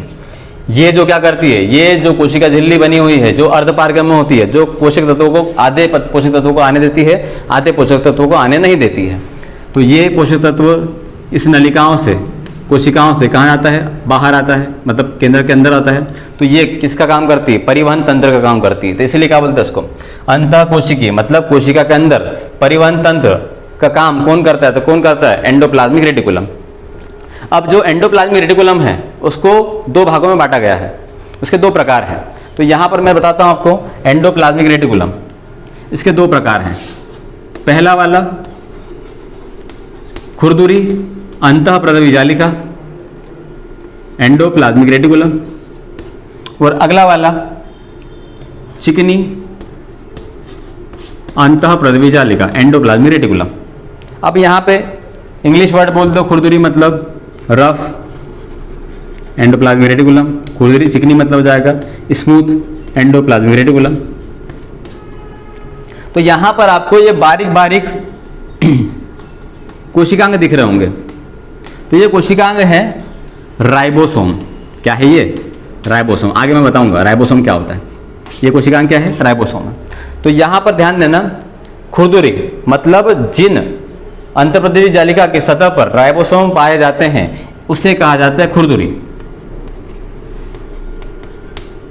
ये जो क्या करती है? ये जो कोशिका झिल्ली बनी हुई है जो अर्धपारगम्य होती है, जो पोषक तत्वों को, आधे पोषक तत्वों को आने देती है, आधे पोषक तत्वों को आने नहीं देती है। तो ये पोषक तत्व इस नलिकाओं से, कोशिकाओं से कहाँ आता है? बाहर आता है, मतलब केंद्र के अंदर आता है। तो ये किसका काम करती है? परिवहन तंत्र का काम करती है। तो इसलिए क्या बोलते हैं उसको? अंतःकोशिकीय, मतलब कोशिका के अंदर परिवहन तंत्र का काम कौन करता है? तो कौन करता है? Endoplasmic reticulum. अब जो एंडोप्लाज्मिक रेटिकुलम है उसको दो भागों में बांटा गया है, उसके दो प्रकार हैं। तो यहाँ पर मैं बताता हूँ आपको एंडोप्लाज्मिक रेटिकुलम, इसके दो प्रकार हैं। पहला वाला खुरदुरी अंतःप्रदवी जालिका, एंडोप्लाज्मिक रेटिकुलम, और अगला वाला चिकनी अंतःप्रदवी जालिका, एंडोप्लाज्मिक रेटिकुलम। अब यहाँ पे इंग्लिश वर्ड बोल दो, खुरदुरी मतलब रफ एंडोप्लाज्मिक रेटिकुलम, खुरदुरी, चिकनी मतलब हो जाएगा स्मूथ एंडोप्लाज्मिक रेटिकुलम। तो यहाँ पर आपको ये बारीक बारीक कोशिकांग दिख रहे होंगे। तो ये कोशिकांग है राइबोसोम। क्या है ये? राइबोसोम। आगे मैं बताऊंगा राइबोसोम क्या होता है। ये कोशिकांग क्या है? राइबोसोम है। तो यहाँ पर ध्यान देना, खुरदुरी मतलब जिन अंतःप्रदवी जालिका की सतह पर राइबोसोम पाए जाते हैं उसे कहा जाता है खुरदुरी।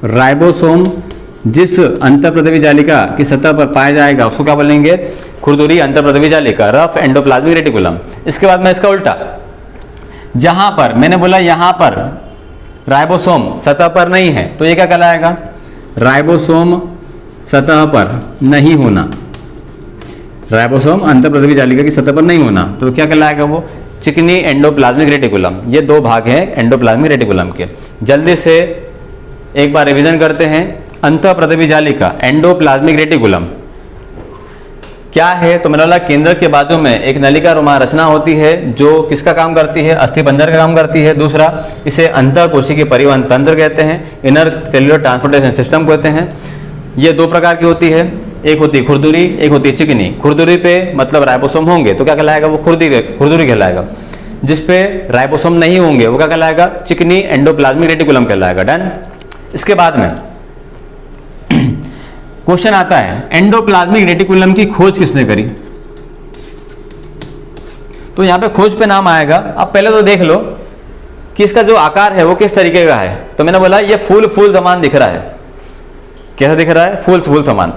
राइबोसोम जिस अंतःप्रदवी जालिका की सतह पर पाया जाएगा उसको क्या बोलेंगे? खुरदुरी अंतःप्रदवी जालिका, रफ एंडोप्लाज्मिक रेटिकुलम। इसके बाद में इसका उल्टा, जहां पर मैंने बोला यहां पर राइबोसोम सतह पर नहीं है तो ये क्या कहलाएगा, राइबोसोम सतह पर नहीं होना, राइबोसोम अंतःप्रद्रवी जालिका की सतह पर नहीं होना तो क्या कहलाएगा वो, चिकनी एंडोप्लाज्मिक रेटिकुलम। ये दो भाग हैं एंडोप्लाज्मिक रेटिकुलम के। जल्दी से एक बार रिवीजन करते हैं। अंतःप्रद्रवी जालिका एंडोप्लाज्मिक रेटिकुलम क्या है, तो मैंने बोला केंद्र के बाजू में एक नलिका रुमा रचना होती है जो किसका काम करती है, अस्थिपंजर का काम करती है। दूसरा, इसे अंतःकोशिकीय परिवहन तंत्र कहते हैं, इनर सेल्युलर ट्रांसपोर्टेशन सिस्टम कहते हैं। ये दो प्रकार की होती है, एक होती है खुरदुरी, एक होती है चिकनी। खुरदुरी पे मतलब राइबोसोम होंगे तो क्या कहलाएगा वो, खुरदुरी कहलाएगा। जिस पे राइबोसोम नहीं होंगे वो क्या कहलाएगा, चिकनी एंडोप्लाज्मिक रेटिकुलम कहलाएगा। डन। इसके बाद में क्वेश्चन आता है एंडोप्लाज्मिक रेटिकुलम की खोज किसने करी, तो यहां पे खोज पे नाम आएगा। अब पहले तो देख लो कि इसका जो आकार है वो किस तरीके का है। तो मैंने बोला ये फूल समान दिख रहा है। कैसा दिख रहा है, फूल समान।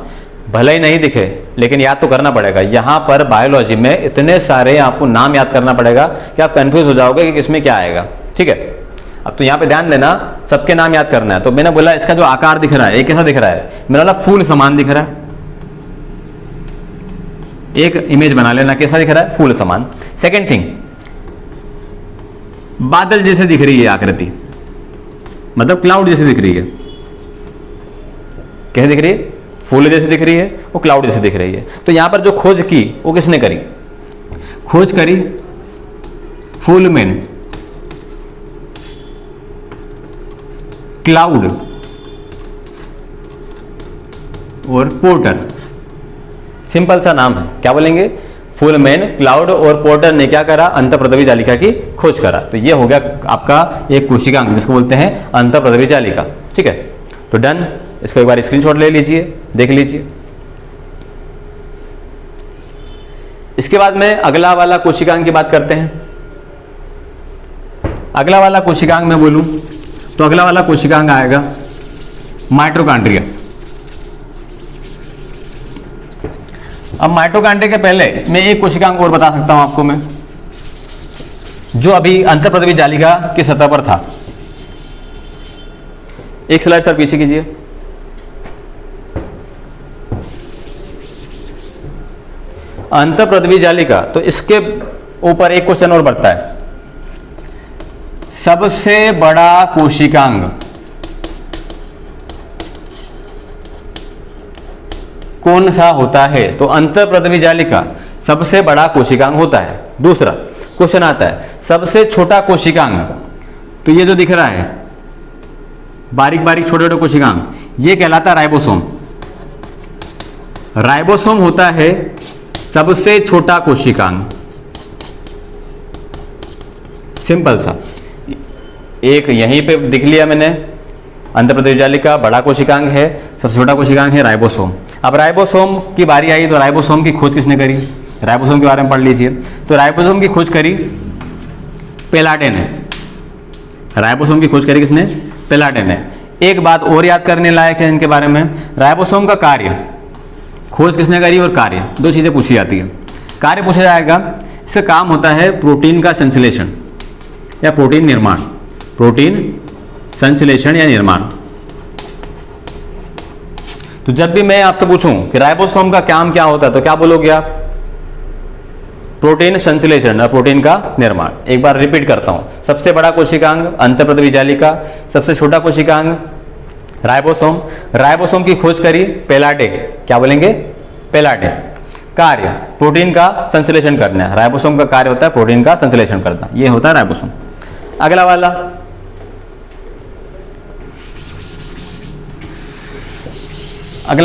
भले ही नहीं दिखे लेकिन याद तो करना पड़ेगा। यहां पर बायोलॉजी में इतने सारे आपको नाम याद करना पड़ेगा कि आप कंफ्यूज हो जाओगे कि किसमें क्या आएगा। ठीक है, अब तो यहां पे ध्यान देना, सबके नाम याद करना है। तो मैंने बोला इसका जो आकार दिख रहा है ये कैसा दिख रहा है, मैंने बोला फूल समान दिख रहा है। एक इमेज बना लेना, कैसा दिख रहा है, फूल समान। सेकेंड थिंग, बादल जैसे दिख रही है आकृति, मतलब क्लाउड जैसे दिख रही है। कैसे दिख रही है, फूल जैसे दिख रही है, वो क्लाउड जैसे दिख रही है। तो यहां पर जो खोज की वो किसने करी, खोज करी फुलमैन, क्लाउड और पोर्टर। सिंपल सा नाम है, क्या बोलेंगे, फुलमैन, क्लाउड और पोर्टर ने क्या करा, अंतःप्रद्रवी जालिका की खोज करा। तो ये हो गया आपका एक कोशिकांग जिसको बोलते हैं अंतःप्रद्रवी जालिका। ठीक है, तो डन। इसको एक बार स्क्रीनशॉट ले लीजिए, देख लीजिए। इसके बाद में अगला वाला कोशिकांग की बात करते हैं। अगला वाला कोशिकांग में बोलूं तो अगला वाला कोशिकांग आएगा माइटोकॉन्ड्रिया। अब माइटोकॉन्ड्रिया के पहले मैं एक कोशिकांग और बता सकता हूं आपको मैं, जो अभी अंतःप्रद्रवी जालिका की सतह पर था। एक स्लाइड सर पीछे कीजिए। अंतःप्रद्रवी जालिका, तो इसके ऊपर एक क्वेश्चन और बढ़ता है, सबसे बड़ा कोशिकांग कौन सा होता है। तो अंतःप्रद्रवी जालिका सबसे बड़ा कोशिकांग होता है। दूसरा क्वेश्चन आता है सबसे छोटा कोशिकांग, तो ये जो दिख रहा है बारीक बारीक छोटे छोटे कोशिकांग, ये कहलाता है राइबोसोम। राइबोसोम होता है सबसे छोटा कोशिकांग। सिंपल सा, एक यहीं पे दिख लिया मैंने, अंतःप्रद्रवी जालिका बड़ा कोशिकांग है, सबसे छोटा कोशिकांग है राइबोसोम। अब राइबोसोम की बारी आई तो राइबोसोम की खोज किसने करी, राइबोसोम के बारे में पढ़ लीजिए। तो राइबोसोम की खोज करी पेलाडे ने। राइबोसोम की खोज करी किसने, पेलाडे ने। एक बात और याद करने लायक है इनके बारे में, राइबोसोम का कार्य, खोज किसने करी और कार्य, दो चीजें पूछी जाती है। कार्य पूछा जाएगा, इसका काम होता है प्रोटीन का संश्लेषण या प्रोटीन निर्माण, प्रोटीन संश्लेषण या निर्माण। तो जब भी मैं आपसे पूछूं कि राइबोसोम का काम क्या होता है तो क्या बोलोगे आप, प्रोटीन संश्लेषण और प्रोटीन का निर्माण। एक बार रिपीट करता हूं, सबसे बड़ा कोशिकांग अंतःप्रद्रवी जालिका, सबसे छोटा कोशिकांग राइबोसोम। राइबोसोम की खोज करी पेलाडे, क्या बोलेंगे, पेलाडे। कार्य प्रोटीन का संश्लेषण करना, राइबोसोम का कार्य होता है प्रोटीन का संश्लेषण करना, ये होता है राइबोसोम। अगला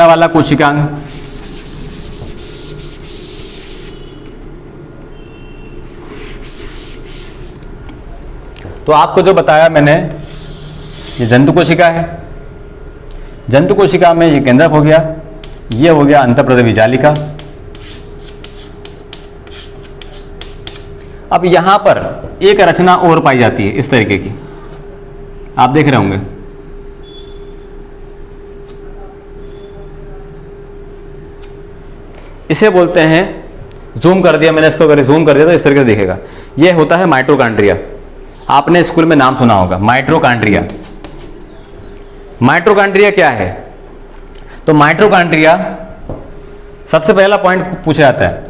वाला कोशिकांग तो आपको जो बताया मैंने, ये जंतु कोशिका है। जंतु कोशिका में ये केंद्रक हो गया, ये हो गया अंतःप्रद्रवी जालिका। अब यहां पर एक रचना और पाई जाती है इस तरीके की, आप देख रहे होंगे। इसे बोलते हैं, जूम कर दिया मैंने इसको, अगर जूम कर दिया तो इस तरीके से दिखेगा। यह होता है माइटोकॉन्ड्रिया। आपने स्कूल में नाम सुना होगा माइटोकॉन्ड्रिया। माइटोकॉन्ड्रिया क्या है? तो माइटोकॉन्ड्रिया सबसे पहला पॉइंट पूछा जाता है,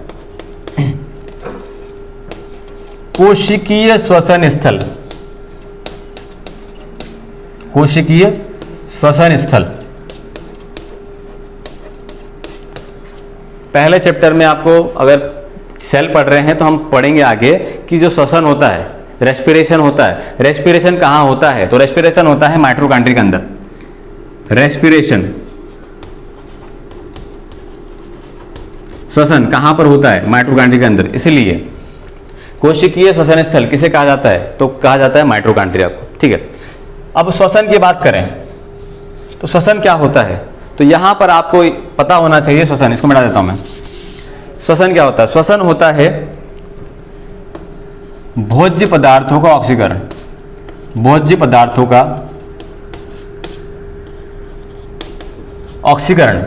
कोशिकीय श्वसन स्थल। कोशिकीय श्वसन स्थल पहले चैप्टर में आपको अगर सेल पढ़ रहे हैं तो हम पढ़ेंगे आगे कि जो श्वसन होता है, रेस्पिरेशन होता है, रेस्पिरेशन कहाँ होता है? तो रेस्पिरेशन होता है माइटोकॉन्ड्रिया के अंदर। रेस्पिरेशन श्वसन कहाँ पर होता है? माइटोकॉन्ड्रिया के अंदर। इसलिए कोशिकीय श्वसन स्थल किसे कहा जाता है? तो कहा जाता है माइटोकॉन्ड्रिया को। ठीक है, अब श्वसन की बात करें तो श्वसन क्या होता है? तो यहां पर आपको पता होना चाहिए श्वसन, इसको मिटा देता हूं मैं। श्वसन क्या होता है? श्वसन होता है भोज्य पदार्थों का ऑक्सीकरण। भोज्य पदार्थों का ऑक्सीकरण।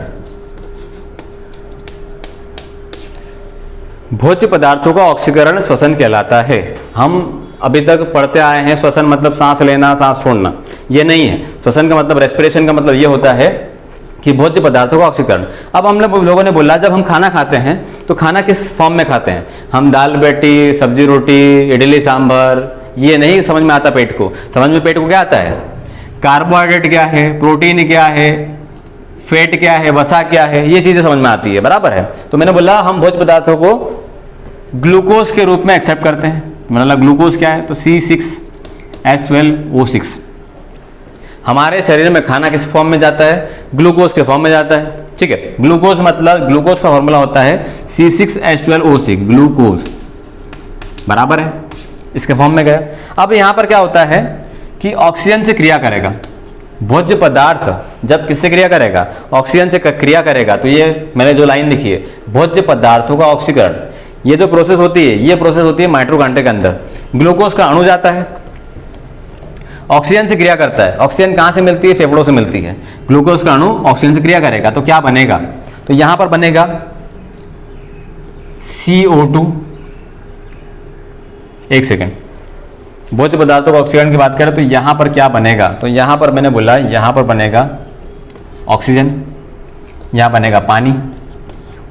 भोज्य पदार्थों का ऑक्सीकरण श्वसन कहलाता है। हम अभी तक पढ़ते आए हैं श्वसन मतलब सांस लेना, सांस छोड़ना, ये नहीं है। श्वसन का मतलब, रेस्पिरेशन का मतलब ये होता है कि भोज्य पदार्थों का ऑक्सीकरण। अब हम लोगों ने बोला जब हम खाना खाते हैं तो खाना किस फॉर्म में खाते हैं? हम दाल बाटी, सब्जी रोटी, इडली सांभर, ये नहीं समझ में आता पेट को। समझ में पेट को क्या आता है? कार्बोहाइड्रेट क्या है, प्रोटीन क्या है, फैट क्या है, वसा क्या है, ये चीजें समझ में आती है, बराबर है। तो मैंने बोला हम भोज्य पदार्थों को ग्लूकोज के रूप में एक्सेप्ट करते हैं। मतलब ग्लूकोज क्या है? तो C6H12O6। हमारे शरीर में खाना किस फॉर्म में जाता है? ग्लूकोज के फॉर्म में जाता है। ठीक है, ग्लूकोज मतलब ग्लूकोज का फॉर्मूला होता है C6H12O6, ग्लूकोज, बराबर है, इसके फॉर्म में गया। अब यहां पर क्या होता है कि ऑक्सीजन से क्रिया करेगा। भोज्य पदार्थ जब किससे क्रिया करेगा? ऑक्सीजन से क्रिया करेगा। तो ये मैंने जो लाइन लिखी है, भोज्य पदार्थों का ऑक्सीकरण, ये जो प्रोसेस होती है, ये प्रोसेस होती है माइटोकॉन्ड्रिया के अंदर। ग्लूकोज का अणु जाता है, ऑक्सीजन से क्रिया करता है। ऑक्सीजन कहां से मिलती है? फेफड़ों से मिलती है। ग्लूकोज का अणु ऑक्सीजन से क्रिया करेगा तो क्या बनेगा? तो यहां पर बनेगा CO2। एक सेकेंड, भोज्य पदार्थों का ऑक्सीकरण की बात करें तो यहां पर क्या बनेगा? तो यहां पर मैंने बोला यहां पर बनेगा ऑक्सीजन, यहां बनेगा पानी,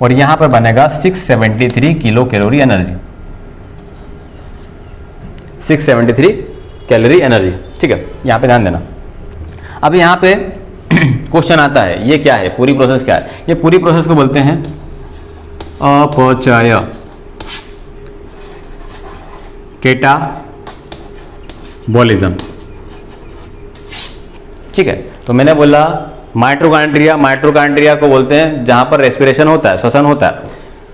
और यहां पर बनेगा 673 kilo calorie energy. 673 calorie energy. ठीक है, यहां पे ध्यान देना। अब यहां पे क्वेश्चन आता है, ये क्या है? पूरी प्रोसेस क्या है? ये पूरी प्रोसेस को बोलते हैं अपचय, कैटाबॉलिज्म। ठीक है, तो मैंने बोला माइटोकॉन्ड्रिया को बोलते हैं जहां पर रेस्पिरेशन होता है, श्वसन होता है,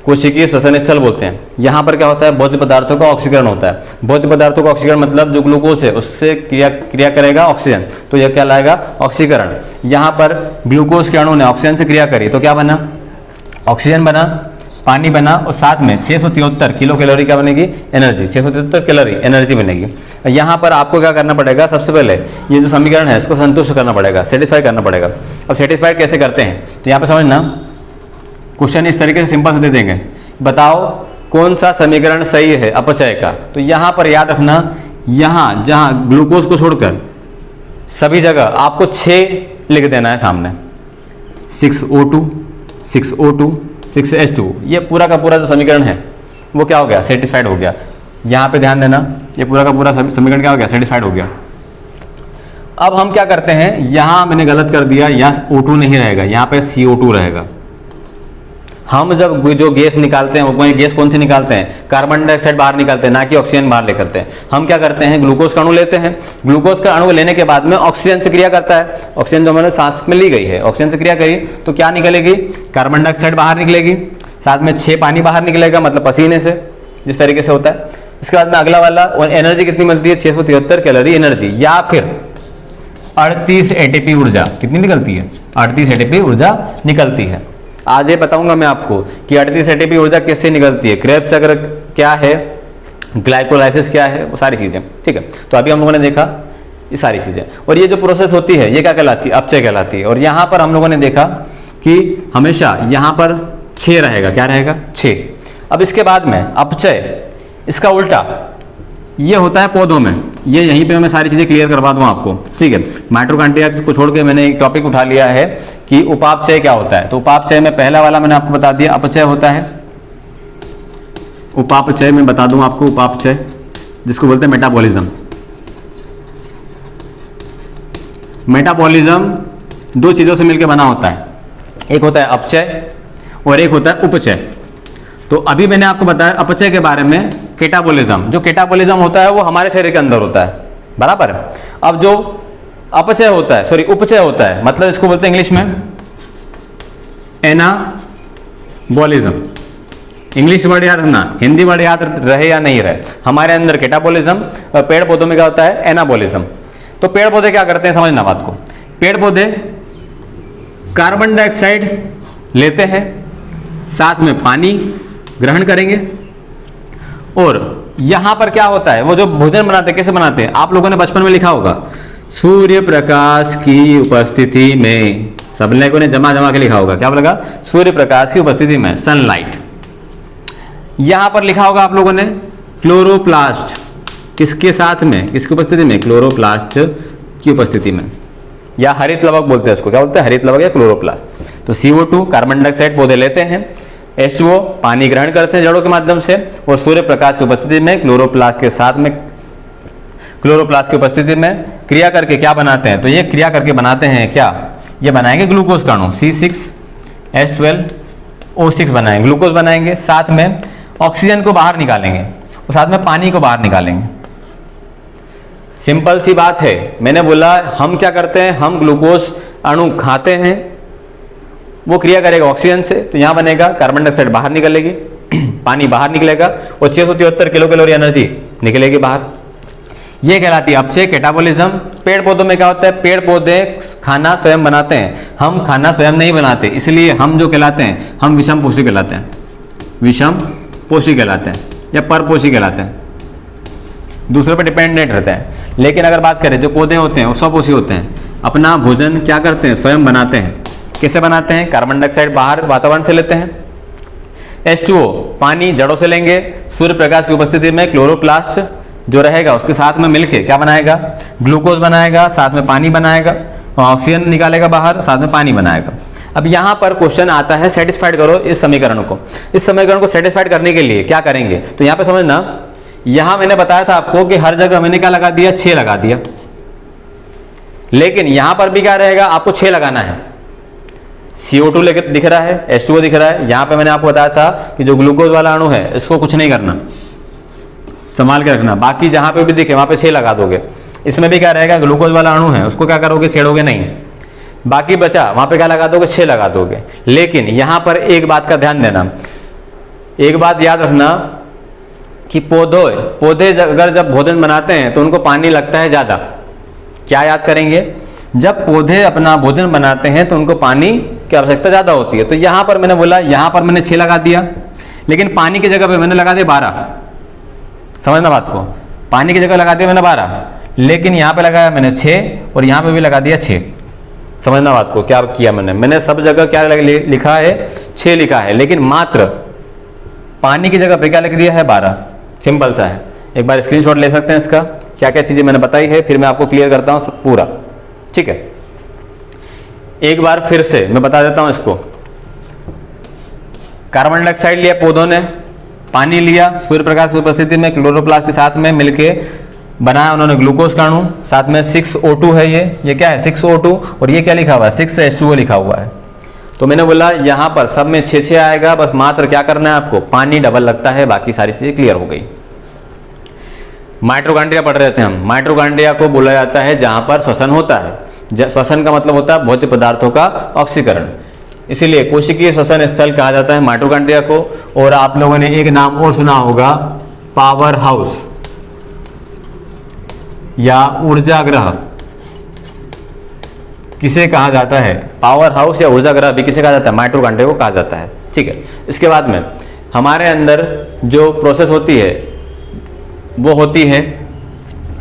कोशिकीय श्वसन स्थल बोलते हैं। यहां पर क्या होता है? भोज्य पदार्थों का ऑक्सीकरण होता है। भोज्य पदार्थों का ऑक्सीकरण मतलब जो ग्लूकोज है उससे क्रिया करेगा ऑक्सीजन, तो यह क्या लाएगा? ऑक्सीकरण। यहां पर ग्लूकोज के अणु ने ऑक्सीजन से क्रिया करी तो क्या बना? ऑक्सीजन बना, पानी बना, और साथ में 673 किलो कैलोरी क्या बनेगी? एनर्जी। 673 कैलोरी एनर्जी बनेगी। यहाँ पर आपको क्या करना पड़ेगा? सबसे पहले ये जो समीकरण है इसको संतुष्ट करना पड़ेगा, सेटिस्फाई करना पड़ेगा। अब सेटिस्फाई कैसे करते हैं? तो यहाँ पे समझना, क्वेश्चन इस तरीके से सिंपल से दे देंगे, बताओ कौन सा समीकरण सही है अपचय का। तो यहाँ पर याद रखना, यहाँ जहाँ ग्लूकोज को छोड़कर सभी जगह आपको 6 लिख देना है सामने। 6O2, 6O2, 6H2, ये पूरा का पूरा जो समीकरण है वो क्या हो गया? सेटिस्फाइड हो गया। यहाँ पे ध्यान देना, ये पूरा का पूरा समीकरण क्या हो गया? सेटिस्फाइड हो गया। अब हम क्या करते हैं, यहाँ मैंने गलत कर दिया, यहाँ O2 नहीं रहेगा, यहाँ पे CO2 रहेगा। हम जब जो गैस निकालते हैं वो गैस कौन सी निकालते हैं? कार्बन डाइऑक्साइड बाहर निकालते हैं, ना कि ऑक्सीजन बाहर ले करते हैं। हम क्या करते हैं? ग्लूकोज का अणु लेते हैं। ग्लूकोज का अणु लेने के बाद में ऑक्सीजन से क्रिया करता है। ऑक्सीजन जो हमारे सांस में ली गई है, ऑक्सीजन से क्रिया करी तो क्या निकलेगी? कार्बन डाइऑक्साइड बाहर निकलेगी, साथ में 6 पानी बाहर निकलेगा, मतलब पसीने से, जिस तरीके से होता है। इसके बाद में अगला वाला, और एनर्जी कितनी मिलती है? 673 कैलोरी एनर्जी, या फिर 38 एटीपी ऊर्जा। कितनी निकलती है? 38 एटीपी ऊर्जा निकलती है। आज ये बताऊंगा मैं आपको कि 38 एटीपी ऊर्जा किससे निकलती है, क्रेब्स चक्र क्या है, ग्लाइकोलाइसिस क्या है, वो सारी चीजें। ठीक है, तो अभी हम लोगों ने देखा ये सारी चीजें। और ये जो प्रोसेस होती है ये क्या कहलाती है? अपचय कहलाती है। और यहाँ पर हम लोगों ने देखा कि हमेशा यहाँ पर 6 रहेगा। क्या रहेगा? 6। अब इसके बाद में अपचय, इसका उल्टा ये होता है पौधों में। ये यहीं पे मैं सारी चीज़ें क्लियर करवा दूँ आपको, ठीक है। माइटोकॉन्ड्रिया को छोड़ के मैंने एक टॉपिक उठा लिया है कि उपापचय क्या होता है। तो उपापचय में पहला वाला मैंने आपको बता दिया, अपचय होता है। उपापचय में बता दूं आपको, उपापचय जिसको बोलते हैं मेटाबॉलिज्म। मेटाबॉलिज्म दो चीज़ों से मिलकर बना होता है, एक होता है अपचय और एक होता है उपचय। तो अभी मैंने आपको बताया अपचय के बारे में, कैटाबॉलिज्म। जो कैटाबॉलिज्म होता है वो हमारे शरीर के अंदर होता है, बराबर। अब जो अपचय होता है, सॉरी उपचय होता है, मतलब इसको बोलते हैं इंग्लिश में एनाबॉलिज्म। इंग्लिश वर्ड याद रखना, हिंदी वर्ड याद रहे या नहीं रहे। हमारे अंदर कैटाबॉलिज्म और पेड़ पौधों में क्या होता है, एनाबॉलिज्म। तो पेड़ पौधे क्या करते हैं, समझना बात को। पेड़ पौधे कार्बन डाइऑक्साइड लेते हैं, साथ में पानी ग्रहण करेंगे, और यहां पर क्या होता है, वो जो भोजन बनाते हैं कैसे बनाते हैं, आप लोगों ने बचपन में लिखा होगा, सूर्य प्रकाश की उपस्थिति में। सब लोगों ने जमा के लिखा होगा, क्या बोलेगा, सूर्य प्रकाश की उपस्थिति में, सनलाइट। यहां पर लिखा होगा आप लोगों ने क्लोरोप्लास्ट, किसके साथ में, किसकी उपस्थिति में, क्लोरोप्लास्ट की उपस्थिति में, या हरित लवक बोलते हैं उसको, क्या बोलते हैं, हरित लवक या क्लोरोप्लास्ट। तो CO2 कार्बन डाइऑक्साइड पौधे लेते हैं, H2O पानी ग्रहण करते हैं जड़ों के माध्यम से, और सूर्य प्रकाश की उपस्थिति में क्लोरोप्लास्ट के साथ में, क्लोरोप्लास्ट की उपस्थिति में क्रिया करके क्या बनाते हैं, तो ये क्रिया करके बनाते हैं क्या, ये बनाएंगे ग्लूकोज का अणु C6H12O6 बनाएंगे, ग्लूकोज बनाएंगे, साथ में ऑक्सीजन को बाहर निकालेंगे और साथ में पानी को बाहर निकालेंगे। सिंपल सी बात है। मैंने बोला हम क्या करते हैं, हम ग्लूकोज अणु खाते हैं, वो क्रिया करेगा ऑक्सीजन से, तो यहां बनेगा कार्बन डाइऑक्साइड बाहर निकलेगी, पानी बाहर निकलेगा और 673 किलो कैलोरी एनर्जी निकलेगी बाहर। ये कहलाती है अपचय, कैटाबॉलिज्म। पेड़ पौधों में क्या होता है, पेड़ पौधे खाना स्वयं बनाते हैं, हम खाना स्वयं नहीं बनाते, इसलिए हम जो कहलाते हैं, हम विषमपोषी कहलाते हैं, विषमपोषी कहलाते हैं या परपोषी कहलाते हैं, दूसरे पर डिपेंडेंट रहते हैं। लेकिन अगर बात करें जो पौधे होते हैं वो स्वपोषी होते हैं, अपना भोजन क्या करते हैं, स्वयं बनाते हैं। कैसे बनाते हैं, कार्बन डाइऑक्साइड बाहर वातावरण से लेते हैं, H2O पानी जड़ों से लेंगे, सूर्य प्रकाश की उपस्थिति में क्लोरोप्लास्ट जो रहेगा उसके साथ में मिलके क्या बनाएगा, ग्लूकोज बनाएगा, साथ में पानी बनाएगा, ऑक्सीजन निकालेगा बाहर, साथ में पानी बनाएगा। अब यहाँ पर क्वेश्चन आता है, सेटिस्फाइड करो इस समीकरण को। इस समीकरण को सेटिस्फाइड करने के लिए क्या करेंगे, तो यहाँ पे समझना, यहाँ मैंने बताया था आपको कि हर जगह मैंने क्या लगा दिया, 6 लगा दिया, लेकिन यहाँ पर भी क्या रहेगा, आपको 6 लगाना है। CO2 लेके दिख रहा है, H2O दिख रहा है। यहाँ पे मैंने आपको बताया था कि जो ग्लूकोज वाला अणु है इसको कुछ नहीं करना, संभाल के रखना। बाकी जहाँ पे भी दिखे वहाँ पे 6 लगा दोगे। इसमें भी क्या रहेगा, ग्लूकोज वाला अणु है उसको क्या करोगे, छेड़ोगे नहीं। बाकी बचा वहाँ पे क्या लगा दोगे, 6 लगा दोगे। लेकिन यहाँ पर एक बात का ध्यान देना, एक बात याद रखना कि पौधे अगर जब भोजन बनाते हैं तो उनको पानी लगता है ज़्यादा। क्या याद करेंगे, जब पौधे अपना भोजन बनाते हैं तो उनको पानी की आवश्यकता ज़्यादा होती है। तो यहाँ पर मैंने बोला, यहाँ पर मैंने 6 लगा दिया, लेकिन पानी की जगह पे मैंने लगा दिया 12। समझना बात को, पानी की जगह लगा दिया मैंने 12, लेकिन यहाँ पे लगाया मैंने 6 और यहाँ पे भी लगा दिया 6। समझना बात को, क्या किया मैंने सब जगह क्या लिखा है, 6 लिखा है, लेकिन मात्र पानी की जगह पे क्या लिख दिया है, 12। सिंपल सा है। एक बार स्क्रीनशॉट ले सकते हैं इसका, क्या क्या चीज़ें मैंने बताई है, फिर मैं आपको क्लियर करता हूँ पूरा, ठीक है। एक बार फिर से मैं बता देता हूँ इसको। कार्बन डाइऑक्साइड लिया पौधों ने, पानी लिया, सूर्य प्रकाश की उपस्थिति में क्लोरोप्लास्ट के साथ में मिलके बनाया उन्होंने ग्लूकोज का अणु, साथ में 6O2 है, ये क्या है 6O2, और ये क्या लिखा हुआ है 6H2O लिखा हुआ है। तो मैंने बोला यहाँ पर सब में 6 आएगा, बस मात्र क्या करना है आपको, पानी डबल लगता है, बाकी सारी चीजें क्लियर हो गई। माइटोकॉन्ड्रिया पढ़ रहे थे हम। माइटोकॉन्ड्रिया को बोला जाता है जहां पर श्वसन होता है। श्वसन का मतलब होता है भौतिक पदार्थों का ऑक्सीकरण, इसीलिए कोशिकीय श्वसन स्थल कहा जाता है माइटोकॉन्ड्रिया को। और आप लोगों ने एक नाम और सुना होगा, पावर हाउस या ऊर्जा ग्रह। किसे कहा जाता है, पावर हाउस या ऊर्जा ग्रह भी किसे कहा जाता है, माइटोकॉन्ड्रिया को कहा जाता है, ठीक है। इसके बाद में हमारे अंदर जो प्रोसेस होती है वो होती है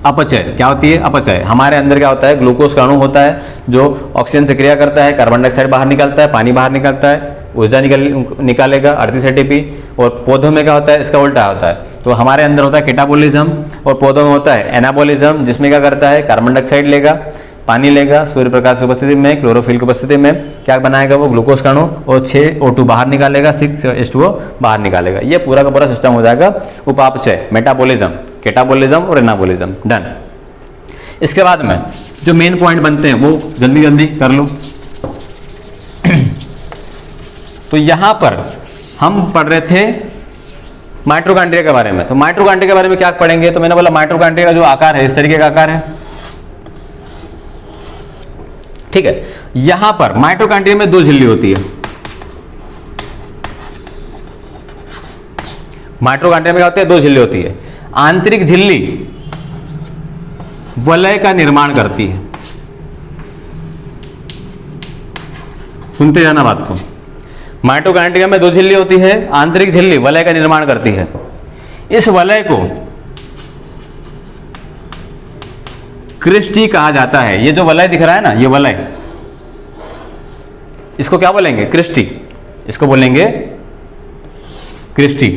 अपचय। क्या होती है, अपचय। हमारे अंदर क्या होता है, ग्लूकोज का अणु होता है जो ऑक्सीजन से क्रिया करता है, कार्बन डाइऑक्साइड बाहर निकलता है, पानी बाहर निकलता है, ऊर्जा निकालेगा 38 ATP। और पौधों में क्या होता है, इसका उल्टा होता है। तो हमारे अंदर होता है कैटाबोलिज्म और पौधों में होता है एनाबोलिज्म, जिसमें क्या करता है, कार्बन डाइऑक्साइड लेगा, पानी लेगा, सूर्य प्रकाश की उपस्थिति में, क्लोरोफिल की उपस्थिति में क्या बनाएगा वो, ग्लूकोज का अणु, और 6 O2 बाहर निकालेगा, 6 H2O बाहर निकालेगा। ये पूरा का पूरा सिस्टम हो जाएगा उपापचय, मेटाबॉलिज्म, कैटाबॉलिज्म और एनाबॉलिज्म। डन। इसके बाद में जो मेन पॉइंट बनते हैं वो जल्दी जल्दी कर लो। तो यहां पर हम पढ़ रहे थे माइटोकॉन्ड्रिया के बारे में। तो माइटोकॉन्ड्रिया के बारे में क्या पढ़ेंगे, तो मैंने बोला माइटोकॉन्ड्रिया का जो आकार है इस तरीके का आकार है, ठीक है। यहां पर माइटोकॉन्ड्रिया में 2 झिल्ली होती है। माइटोकॉन्ड्रिया में क्या होता है, 2 झिल्ली होती है। आंतरिक झिल्ली वलय का निर्माण करती है, सुनते जाना बात को। माइटोकॉन्ड्रिया में 2 झिल्ली होती है, आंतरिक झिल्ली वलय का निर्माण करती है। इस वलय को क्रिस्टी कहा जाता है। ये जो वलय दिख रहा है ना, ये वलय, इसको क्या बोलेंगे, क्रिस्टी, इसको बोलेंगे क्रिस्टी।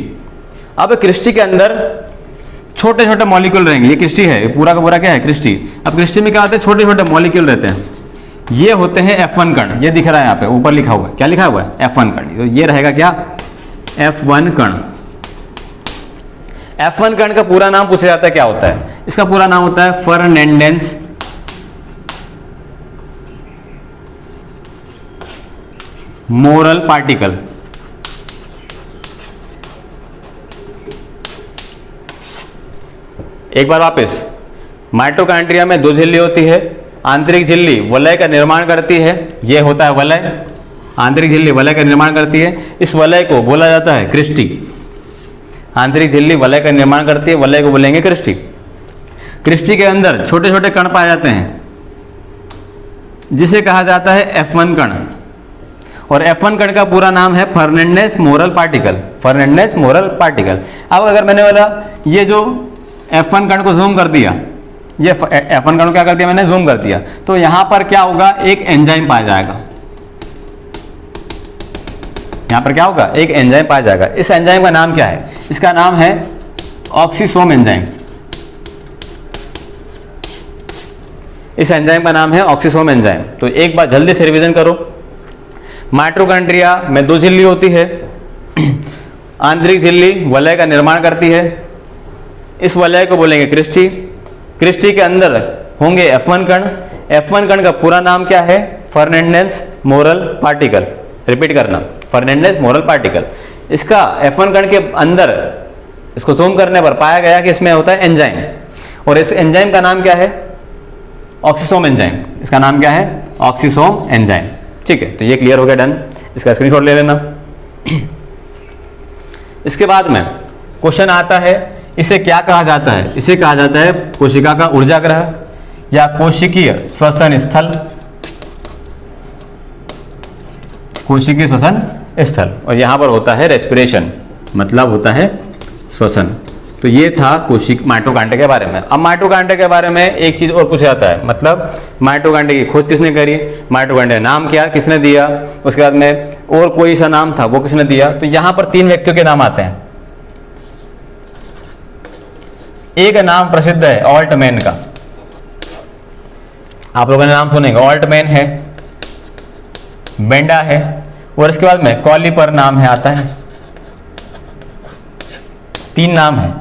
अब क्रिस्टी के अंदर छोटे छोटे मॉलिक्यूल रहेंगे। ये क्रिस्टी है, ये पूरा का पूरा क्या है, क्रिस्टी। अब क्रिस्टी में क्या होते हैं, छोटे छोटे मॉलिक्यूल रहते हैं। ये होते हैं F1 कण। ये दिख रहा है यहाँ पे ऊपर लिखा हुआ है, क्या लिखा हुआ है, F1 कण। तो ये रहेगा क्या, F1 कण। F1 कण का पूरा नाम पूछा जाता है, क्या होता है, इसका पूरा नाम होता है फर्नांडेस मोरल पार्टिकल। एक बार वापस, माइटोकॉन्ड्रिया में 2 झिल्ली होती है। आंतरिक झिल्ली वलय का निर्माण करती है, यह होता है वलय। आंतरिक झिल्ली वलय का निर्माण करती है, इस वलय को बोला जाता है क्रिस्टी। आंतरिक झिल्ली वलय का निर्माण करती है, वलय को बोलेंगे क्रिस्टी। क्रिस्टी के अंदर छोटे छोटे कण पाए जाते हैं, जिसे कहा जाता है F1 कण। और F1 कण का पूरा नाम है Fernandes moral particle. Fernandes moral particle. अब अगर मैंने बोला ये जो F1 कण को जूम कर दिया, ये F1 कण को क्या कर दिया मैंने, जूम कर दिया, तो यहां पर क्या होगा, एक एंजाइम पाया जाएगा। यहां पर क्या होगा, एक एंजाइम पाया जाएगा। इस एंजाइम का नाम क्या है, इसका नाम है ऑक्सीसोम एंजाइम। इस एंजाइम का नाम है ऑक्सीसोम एंजाइम। तो एक बार जल्दी से रिवीजन करो। माइटोकॉन्ड्रिया में 2 झिल्ली होती है। आंतरिक झिल्ली वलय का निर्माण करती है, इस वलय को बोलेंगे क्रिस्टी। क्रिस्टी के अंदर होंगे F1 कण। F1 कण का पूरा नाम क्या है, फर्नांडेस मोरल पार्टिकल। रिपीट करना, फर्नांडेस मोरल पार्टिकल। इसका F1 कण के अंदर इसको जूम करने पर पाया गया कि इसमें होता है एंजाइम, और इस एंजाइम का नाम क्या है, ऑक्सीसोम एंजाइम। इसका नाम क्या है, ऑक्सीसोम एंजाइम। ठीक है, तो ये क्लियर हो गया, डन। इसका स्क्रीनशॉट ले लेना। इसके बाद में क्वेश्चन आता है, इसे क्या कहा जाता है, इसे कहा जाता है कोशिका का ऊर्जाग्रह या कोशिकीय श्वसन स्थल। कोशिकीय श्वसन स्थल, और यहां पर होता है रेस्पिरेशन, मतलब होता है श्वसन। तो ये था कोशिक माइटोकॉन्ड्रिया के बारे में। अब माइटोकॉन्ड्रिया के बारे में एक चीज और पूछा जाता है, मतलब माइटोकॉन्ड्रिया की खोज किसने करी, माइटोकॉन्ड्रिया नाम क्या किसने दिया, उसके बाद में और कोई सा नाम था वो किसने दिया। तो यहां पर 3 व्यक्तियों के नाम आते हैं। एक नाम प्रसिद्ध है ऑल्टमैन का, आप लोगों ने नाम सुनेंगे, ऑल्टमैन है, बेंडा है, और इसके बाद में कॉलिपर नाम है आता है। 3 नाम है,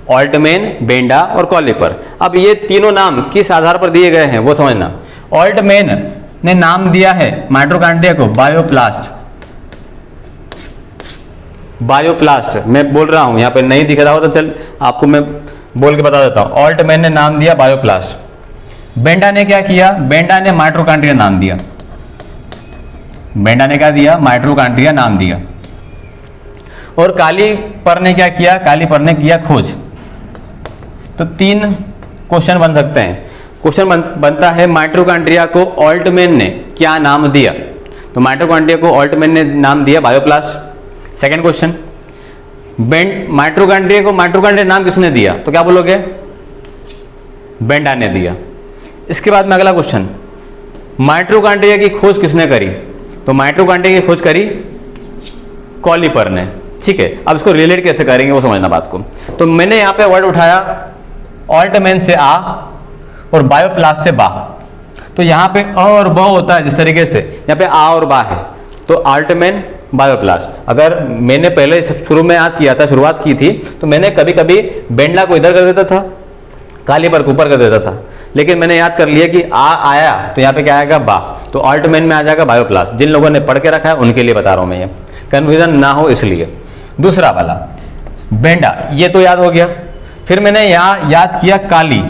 ऑल्टमैन, बेंडा और कॉलिपर। अब ये तीनों नाम किस आधार पर दिए गए हैं वो समझना। ऑल्टमैन ने नाम दिया है माइटोकॉन्ड्रिया को बायोप्लास्ट। बायोप्लास्ट मैं बोल रहा हूं, यहां पे नहीं दिख रहा हो तो चल आपको मैं बोल के बता देता हूं। ऑल्टमैन ने नाम दिया बायोप्लास्ट। बेंडा ने क्या किया, बेंडा ने माइटोकॉन्ड्रिया नाम दिया। बेंडा ने क्या दिया, माइटोकॉन्ड्रिया नाम दिया। और कॉलिपर ने क्या किया, कॉलिपर ने किया खोज। तो 3 क्वेश्चन बन सकते हैं। क्वेश्चन बनता है माइटोकॉन्ड्रिया को ऑल्टमैन ने क्या नाम दिया। तो माइटोकॉन्ड्रिया को ऑल्टमैन ने नाम दिया बायोप्लास्ट। सेकंड क्वेश्चन, माइटोकॉन्ड्रिया को माइटोकॉन्ड्रिया नाम किसने दिया, तो क्या बोलोगे, बेंडा ने दिया। इसके बाद में अगला क्वेश्चन, माइटोकॉन्ड्रिया की खोज किसने करी, तो माइटोकॉन्ड्रिया की खोज करी कॉलीपर ने। ठीक है, अब इसको रिलेट कैसे करेंगे वो समझना बात को। तो मैंने यहाँ पे वर्ड उठाया ऑल्टमैन से आ और बायोप्लास्ट से बा। तो यहाँ पे अ और ब होता है जिस तरीके से, यहाँ पे आ और बा है, तो ऑल्टमैन बायोप्लास्ट। अगर मैंने पहले शुरू में याद किया था, शुरुआत की थी, तो मैंने कभी कभी बेंडला को इधर कर देता था, कालीपर को ऊपर कर देता था, लेकिन मैंने याद कर लिया कि आ आया तो यहाँ पे क्या आएगा बा, तो ऑल्टमैन में आ जाएगा बायोप्लास्ट। जिन लोगों ने पढ़ के रखा है उनके लिए बता रहा हूँ मैं, ये कन्फ्यूजन ना हो इसलिए। दूसरा वाला बेंडा, ये तो याद हो गया। फिर मैंने यहाँ याद किया काली,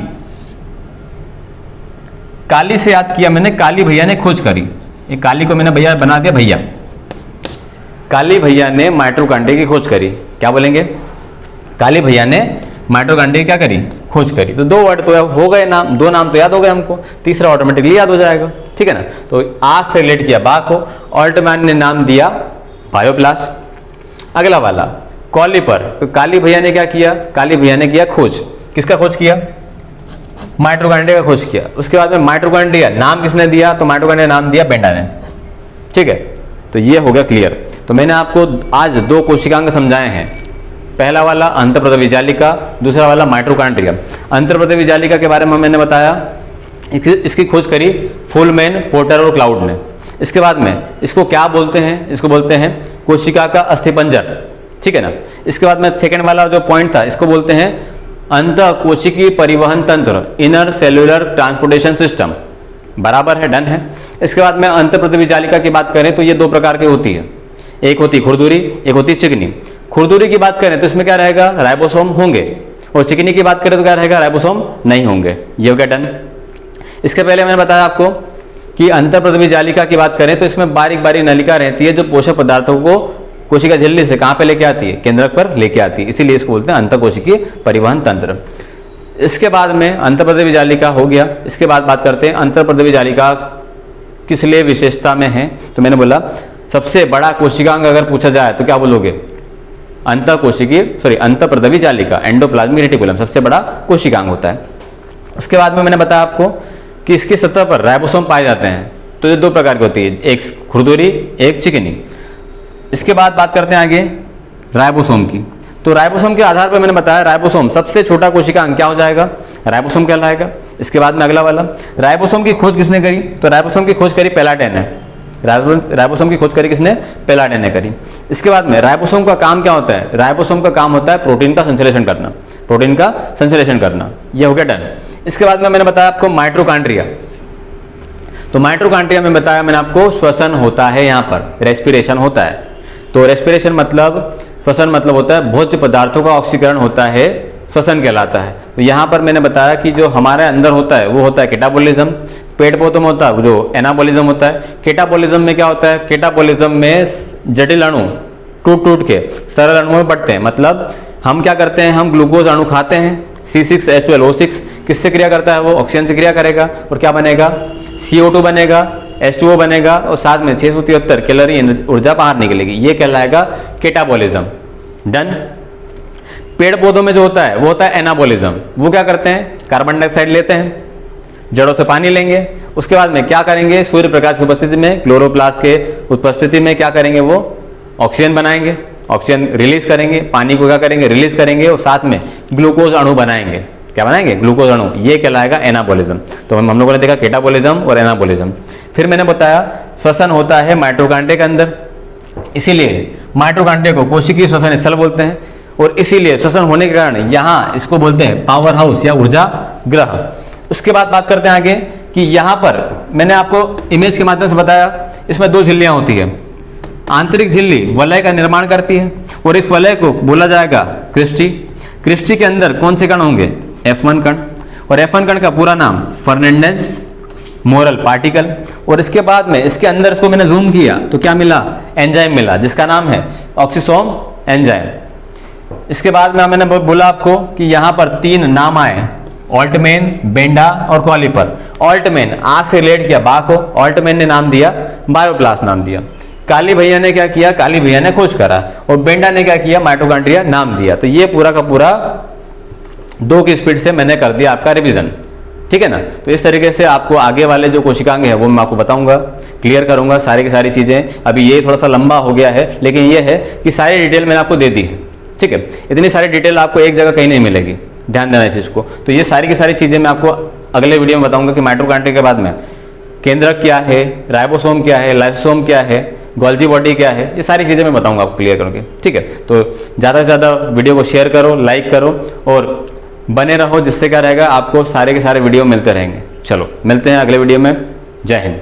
काली से याद किया मैंने, काली भैया ने खोज करी। ये काली को मैंने भैया बना दिया भैया, काली भैया ने माइटोकॉन्ड्रिया की खोज करी। क्या बोलेंगे? काली भैया ने माइटोकॉन्ड्रिया क्या करी? खोज करी। तो दो वर्ड तो हो गए, नाम, दो नाम तो याद हो गए हमको, तीसरा ऑटोमेटिकली याद हो जाएगा। ठीक है ना। तो आ से रिलेट किया बा को, ऑल्टमैन ने नाम दिया बायोप्लास्ट। अगला वाला कॉलीपर, तो काली भैया ने क्या किया? काली भैया ने किया खोज। किसका खोज किया? माइटोकॉन्ड्रिया का खोज किया। उसके बाद में माइटोकॉन्ड्रिया नाम किसने दिया? तो माइटोकॉन्ड्रिया नाम दिया बेंडा ने। ठीक है, तो ये हो गया क्लियर। तो मैंने आपको आज दो कोशिकांग समझाए हैं, पहला वाला अंतःप्रदवी जालिका, दूसरा वाला माइटोकॉन्ड्रिया। अंतःप्रदवी जालिका के बारे में मैंने बताया, इसकी खोज करी फुलमैन, पोर्टर और क्लाउड ने। इसके बाद में इसको क्या बोलते हैं? इसको बोलते हैं कोशिका का अस्थिपंजर। ठीक है ना। इसके बाद में सेकंड वाला जो पॉइंट था, इसको बोलते हैं अंतःकोशिकीय परिवहन तंत्र, इनर सेल्यूलर ट्रांसपोर्टेशन सिस्टम। बराबर है, डन है। इसके बाद में अंतःप्रदवी जालिका की बात करें तो ये दो प्रकार की होती है, एक होती खुरदुरी, एक होती चिकनी। खुरदुरी की बात करें तो इसमें क्या रहेगा? राइबोसोम होंगे, और चिकनी की बात करें तो क्या रहेगा? राइबोसोम नहीं होंगे। ये हो गया डन। इसके पहले मैंने बताया आपको कि अंतःप्रदवी जालिका की बात करें तो इसमें बारीक बारीक नलिका रहती है जो पोषक पदार्थों को कोशिका झिल्ली से कहाँ पे लेके आती है? केंद्रक पर लेके आती है, इसीलिए इसको बोलते हैं अंतःकोशिकीय परिवहन तंत्र। इसके बाद में अंतःप्रदवी जालिका हो गया। इसके बाद बात करते हैं अंतःप्रदवी जालिका किस लिए विशेषता में है। तो मैंने बोला सबसे बड़ा कोशिकांग अगर पूछा जाए तो क्या बोलोगे? अंतःप्रदवी जालिका, एंडोप्लाज्मिक रेटिकुलम सबसे बड़ा कोशिकांग होता है। उसके बाद में मैंने बताया आपको कि इसकी सतह पर राइबोसोम पाए जाते हैं। तो ये दो प्रकार की होती है, एक खुरदुरी, एक चिकनी। इसके बाद बात करते हैं आगे राइबोसोम की। तो राइबोसोम के आधार पर मैंने बताया राइबोसोम सबसे छोटा कोशिकांग क्या हो जाएगा? राइबोसोम कहलाएगा। इसके बाद में अगला वाला राइबोसोम की खोज किसने करी? तो राइबोसोम की खोज करी पेलाडेन ने। राइबोसोम की खोज करी किसने? पेलाडेन ने करी। इसके बाद में राइबोसोम का काम क्या होता है? राइबोसोम का काम होता है प्रोटीन का संश्लेषण करना, प्रोटीन का संश्लेषण करना। यह हो गया डन। इसके बाद में मैंने बताया आपको माइटोकॉन्ड्रिया। तो माइटोकॉन्ड्रिया में बताया मैंने आपको श्वसन होता है, यहाँ पर रेस्पिरेशन होता है। तो रेस्पिरेशन मतलब, श्वसन मतलब होता है भोज्य पदार्थों का ऑक्सीकरण होता है, श्वसन कहलाता है। तो यहाँ पर मैंने बताया कि जो हमारे अंदर होता है वो होता है केटाबोलिज्म, पेट पौधों में होता है जो एनाबोलिज्म होता है। केटाबोलिज्म में क्या होता है? केटाबोलिज्म में जटिल अणु टूट टूट के सरल अणुओं में बढ़ते हैं। मतलब हम क्या करते हैं? हम ग्लूकोज अणु खाते हैं, C6H12O6 किससे क्रिया करता है? वो ऑक्सीजन से क्रिया करेगा और क्या बनेगा? CO2 बनेगा, H2O बनेगा और साथ में 673 कैलोरी ऊर्जा बाहर निकलेगी। ये कहलाएगा केटाबोलिज्म। डन। पेड़ पौधों में जो होता है वो होता है एनाबोलिज्म। वो क्या करते हैं? कार्बन डाइऑक्साइड लेते हैं, जड़ों से पानी लेंगे, उसके बाद में क्या करेंगे? सूर्य प्रकाश की उपस्थिति में, क्लोरोप्लास्ट के उपस्थिति में क्या करेंगे? वो ऑक्सीजन बनाएंगे, ऑक्सीजन रिलीज करेंगे, पानी को क्या करेंगे? रिलीज करेंगे और साथ में ग्लूकोज अणु बनाएंगे। क्या बनाएंगे? ग्लूकोज अणु। ये कहलाएगा एनाबोलिज्म। तो हम लोगों ने देखा केटाबोलिज्म और एनाबोलिज्म। फिर मैंने बताया श्वसन होता है माइटोकॉन्ड्रिया के अंदर, इसीलिए माइटोकॉन्ड्रिया को कोशिकीय श्वसन स्थल बोलते हैं। और इसीलिए श्वसन होने के कारण यहाँ इसको बोलते हैं पावर हाउस या ऊर्जा ग्रह। उसके बाद बात करते हैं आगे कि यहाँ पर मैंने आपको इमेज के माध्यम से बताया, इसमें दो झिल्लियाँ होती है। आंतरिक झिल्ली वलय का निर्माण करती है और इस वलय को बोला जाएगा क्रिस्टी। क्रिस्टी के अंदर कौन से कण होंगे? F1 कण। और F1 कण का पूरा नाम फर्नांडिस मोरल पार्टिकल। और इसके बाद में इसके अंदर इसको मैंने जूम किया तो क्या मिला? एंजाइम मिला जिसका नाम है ऑक्सीसोम एंजाइम। इसके बाद में मैंने बोला आपको कि यहाँ पर तीन नाम आए, ऑल्टमैन, बेंडा और कॉलीपर। ऑल्टमैन आ से रिलेट किया बा को, ऑल्टमैन ने नाम दिया बायोप्लास्ट नाम दिया। काली भैया ने क्या किया? काली भैया ने खोज करा। और बेंडा ने क्या किया? माइटोकॉन्ड्रिया नाम दिया। तो ये पूरा का पूरा 2 की स्पीड से मैंने कर दिया आपका रिवीजन। ठीक है ना। तो इस तरीके से आपको आगे वाले जो कोशिकांग है वो मैं आपको बताऊंगा, क्लियर करूंगा सारी की सारी चीज़ें। अभी ये थोड़ा सा लंबा हो गया है, लेकिन ये है कि सारी डिटेल मैंने आपको दे दी है, ठीक है। इतनी सारी डिटेल आपको एक जगह कहीं नहीं मिलेगी, ध्यान देना इस चीज़ को। तो ये सारी की सारी चीज़ें मैं आपको अगले वीडियो में बताऊंगा कि माइटोकॉन्ड्रिया के बाद में केंद्रक क्या है, राइबोसोम क्या है, लाइसोसोम क्या है, गोल्जी बॉडी क्या है, ये सारी चीज़ें मैं बताऊंगा आपको क्लियर करके, ठीक है। तो ज़्यादा से ज़्यादा वीडियो को शेयर करो, लाइक करो और बने रहो, जिससे क्या रहेगा आपको सारे के सारे वीडियो मिलते रहेंगे। चलो मिलते हैं अगले वीडियो में। जय हिंद।